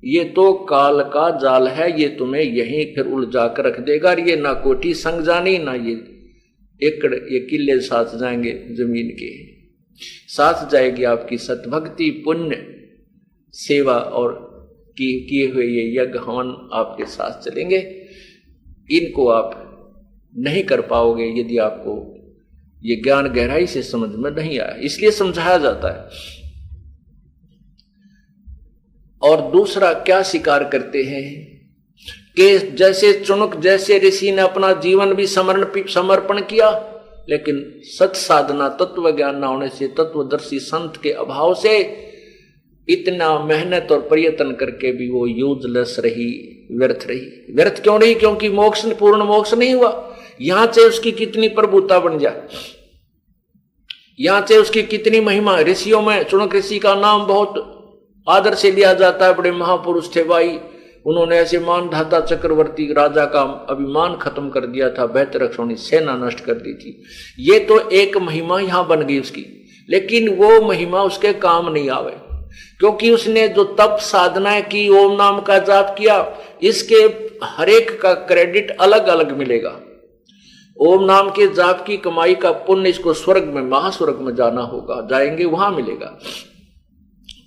ये तो काल का जाल है, ये तुम्हें यहीं फिर उलझा कर रख देगा। ये ना कोठी संग जानी, ना ये एकड़ ये किले साथ जाएंगे, जमीन के साथ जाएगी आपकी सतभक्ति पुण्य सेवा और किए हुए ये यज्ञ हवन आपके साथ चलेंगे। इनको आप नहीं कर पाओगे यदि आपको ये ज्ञान गहराई से समझ में नहीं आया, इसलिए समझाया जाता है। और दूसरा क्या स्वीकार करते हैं कि जैसे चुनक जैसे ऋषि ने अपना जीवन भी समर्पण किया, लेकिन सत साधना तत्व ज्ञान न होने से, तत्वदर्शी संत के अभाव से इतना मेहनत और प्रयत्न करके भी वो यूजलेस रही, व्यर्थ रही। व्यर्थ क्यों रही? क्योंकि मोक्ष पूर्ण मोक्ष नहीं हुआ। यहां से उसकी कितनी प्रभुता बन जाए, यहां से उसकी कितनी महिमा। ऋषियों में चुनक ऋषि का नाम बहुत आदर से लिया जाता है, बड़े महापुरुष थे भाई। उन्होंने ऐसे मानधाता चक्रवर्ती राजा का अभिमान खत्म कर दिया था, 72 क्षौणी सेना नष्ट कर दी थी। ये तो एक महिमा यहां बन गई उसकी, लेकिन वो महिमा उसके काम नहीं आवे, क्योंकि उसने जो तप साधनाएं की, ओम नाम का जाप किया, इसके हरेक का क्रेडिट अलग अलग मिलेगा। ओम नाम के जाप की कमाई का पुण्य इसको स्वर्ग में, महास्वर्ग में जाना होगा, जाएंगे वहां मिलेगा।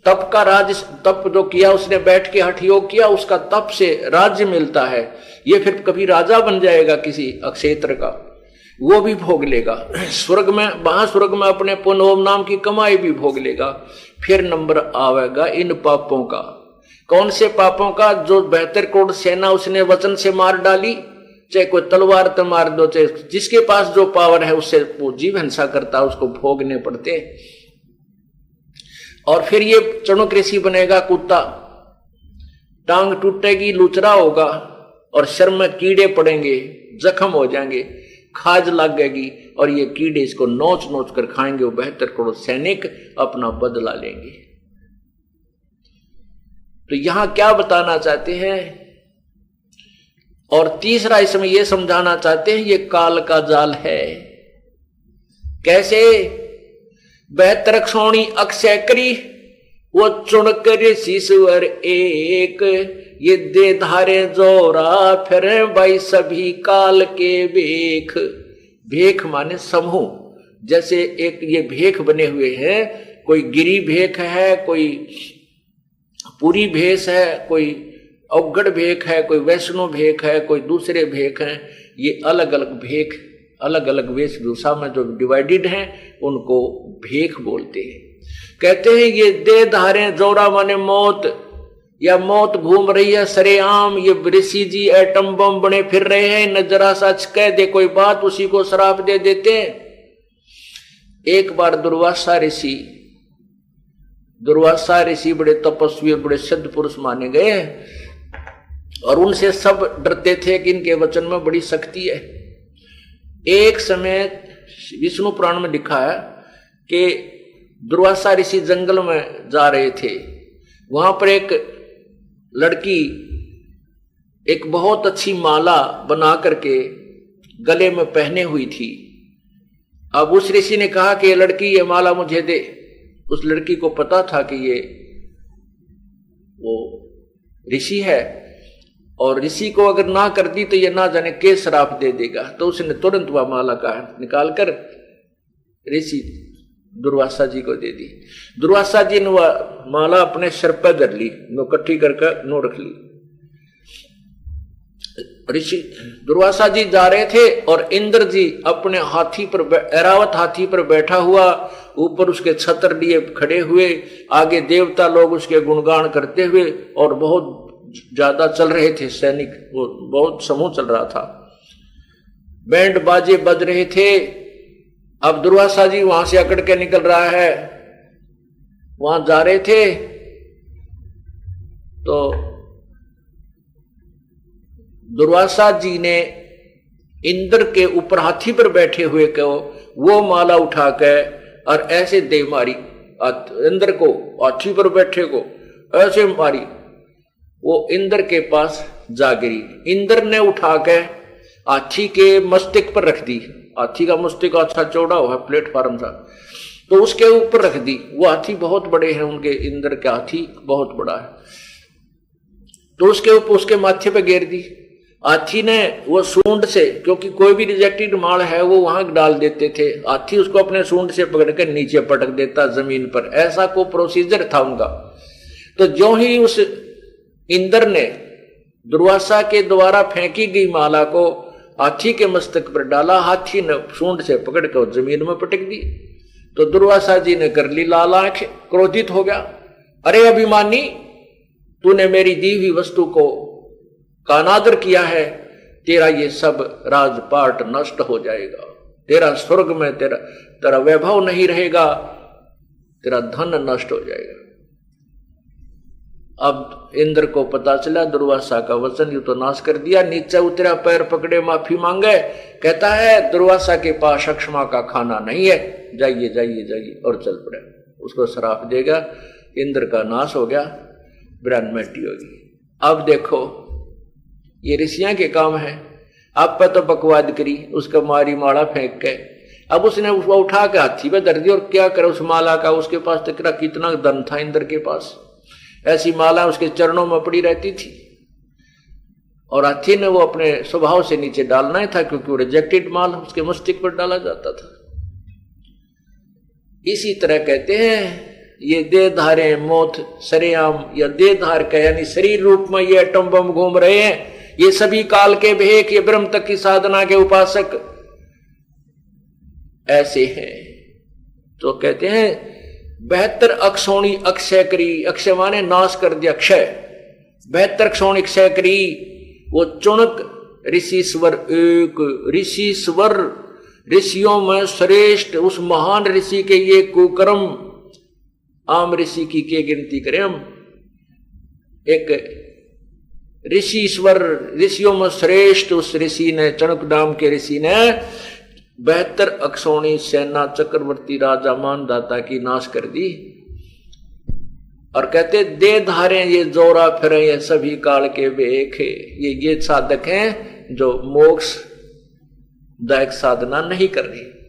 तप का तप जो किया उसने, बैठ के हठ योग किया, उसका तप से राज्य मिलता है, ये फिर कभी राजा बन जाएगा किसी क्षेत्र का। वो भी भोग लेगा। स्वर्ग में, वहां स्वर्ग में अपने पुण्य ओम नाम की कमाई भी भोग लेगा। फिर नंबर आवेगा इन पापों का। कौन से पापों का? जो 72 करोड़ सेना उसने वचन से मार डाली, चाहे कोई तलवार तो मार दो, चाहे जिसके पास जो पावर है उससे वो जीव हिंसा करता है, उसको भोगने पड़ते। और फिर ये चणुक ऋषि बनेगा कुत्ता, टांग टूटेगी, लुचरा होगा और शर में कीड़े पड़ेंगे, जख्म हो जाएंगे, खाज लगेगी और ये कीड़े इसको नोच नोच कर खाएंगे। वो 72 करोड़ सैनिक अपना बदला लेंगे। तो यहां क्या बताना चाहते हैं? और तीसरा इसमें यह समझाना चाहते हैं ये काल का जाल है। कैसे? 72 क्षोणी अक्षय करी, वो चुनक ऋषिश्वर एक, ये दे धारे जोरा फिर भाई सभी काल के भेख। भेख माने समूह, जैसे एक ये भेख बने हुए हैं, कोई गिरी भेख है, कोई पूरी भेष है, कोई अवगढ़ भेख है, कोई वैष्णो भेख है, कोई दूसरे भेख हैं। ये अलग अलग भेख, अलग अलग वेशभूषा में जो डिवाइडेड हैं उनको भेख बोलते हैं। कहते हैं ये दे धारे जोरा माने मौत, या मौत घूम रही है सरेआम। ये ऋषि जी एटम बम बने फिर रहे हैं, न जरा सच कह दे कोई बात उसी को श्राप दे देते हैं। एक बार दुर्वासा ऋषि बड़े तपस्वी और बड़े सिद्ध पुरुष माने गए और उनसे सब डरते थे कि इनके वचन में बड़ी शक्ति है। एक समय विष्णु पुराण में लिखा है कि दुर्वासा ऋषि जंगल में जा रहे थे। वहां पर एक लड़की एक बहुत अच्छी माला बना करके गले में पहने हुई थी। अब उस ऋषि ने कहा कि ये लड़की ये माला मुझे दे। उस लड़की को पता था कि ये वो ऋषि है और ऋषि को अगर ना कर दी तो ये ना जाने के श्राप दे देगा। तो उसने तुरंत वह माला का निकालकर ऋषि दुर्वासा जी को दे दी। दुर्वासा जी ने वह माला अपने सिर पर धर ली, नो इकट्ठी करके नो रख ली। ऋषि दुर्वासा जी जा रहे थे और इंद्र जी अपने हाथी पर, ऐरावत हाथी पर बैठा हुआ, ऊपर उसके छत्र लिए खड़े हुए, आगे देवता लोग उसके गुणगान करते हुए और बहुत ज्यादा चल रहे थे सैनिक, वो बहुत समूह चल रहा था, बैंड बाजे बज रहे थे। अब दुर्वासा जी वहां से अकड़ के निकल रहा है, वहां जा रहे थे तो दुर्वासा जी ने इंद्र के ऊपर हाथी पर बैठे हुए को वो माला उठाकर और ऐसे दे मारी इंद्र को, हाथी पर बैठे को ऐसे मारी, वो इंद्र के पास जा गिरी। इंद्र ने उठाकर हाथी के मस्तक पर रख दी। हाथी का मस्तक अच्छा चौड़ा हुआ प्लेटफॉर्म था, तो उसके ऊपर रख दी। वो हाथी बहुत बड़े हैं उनके, इंद्र के हाथी बहुत बड़ा है, तो उसके ऊपर उसके माथे पे गिर दी। हाथी ने वो सूंड से, क्योंकि कोई भी रिजेक्टेड माल है वो वहां डाल देते थे, हाथी उसको अपने सूंड से पकड़कर नीचे पटक देता जमीन पर, ऐसा को प्रोसीजर था उनका। तो जो ही उस इंद्र ने दुर्वासा के द्वारा फेंकी गई माला को हाथी के मस्तक पर डाला, हाथी ने सूंड से पकड़कर जमीन में पटक दी। तो दुर्वासा जी ने कर ली लाल आंख, क्रोधित हो गया। अरे अभिमानी, तूने मेरी दी हुई वस्तु को का अनादर किया है, तेरा ये सब राजपाट नष्ट हो जाएगा, तेरा स्वर्ग में तेरा वैभव नहीं रहेगा, तेरा धन नष्ट हो जाएगा। अब इंद्र को पता चला दुर्वासा का वचन यू तो नाश कर दिया, नीचे उतरा, पैर पकड़े, माफी मांगे, कहता है दुर्वासा के पास अक्षमा का खाना नहीं है, जाइए जाइए जाइए, और चल पड़े। उसको श्राप देगा, इंद्र का नाश हो गया, ब्रह्मटी होगी। अब देखो ये ऋषियां के काम है। आप पर तो बकवाद करी, उसका मारी माला फेंक के, अब उसने उसको उठा के हाथी पे धर दी और क्या करे उस माला का। उसके पास तकरा कितना धन था इंद्र के पास, ऐसी माला उसके चरणों में पड़ी रहती थी, और हाथी ने वो अपने स्वभाव से नीचे डालना ही था, क्योंकि वो रिजेक्टेड माल उसके मस्तिष्क पर डाला जाता था। इसी तरह कहते हैं ये दे धारे मौत सरेआम, या दे धार का यानी शरीर रूप में ये एटम बम घूम रहे हैं, ये सभी काल के भेख, ये ब्रह्म तक की साधना के उपासक, ऐसे हैं। तो कहते हैं 72 अक्षौणी अक्षय करी, अक्षय माने नाश कर दिया, क्षय। 72 अक्षौणी अक्षय करी, वो चुनक ऋषिश्वर एक, ऋषिश्वर ऋषियों में श्रेष्ठ उस महान ऋषि के ये कुकर्म, आम ऋषि की क्या गिनती करें हम। एक ऋषिश्वर ऋषियों में श्रेष्ठ उस ऋषि ने, चणक नाम के ऋषि ने 72 अक्षौणी सेना चक्रवर्ती राजा मानदाता की नाश कर दी। और कहते दे धारे ये जोरा फिरे ये सभी काल के वेख है। ये साधक हैं जो मोक्ष दायक साधना नहीं कर रही।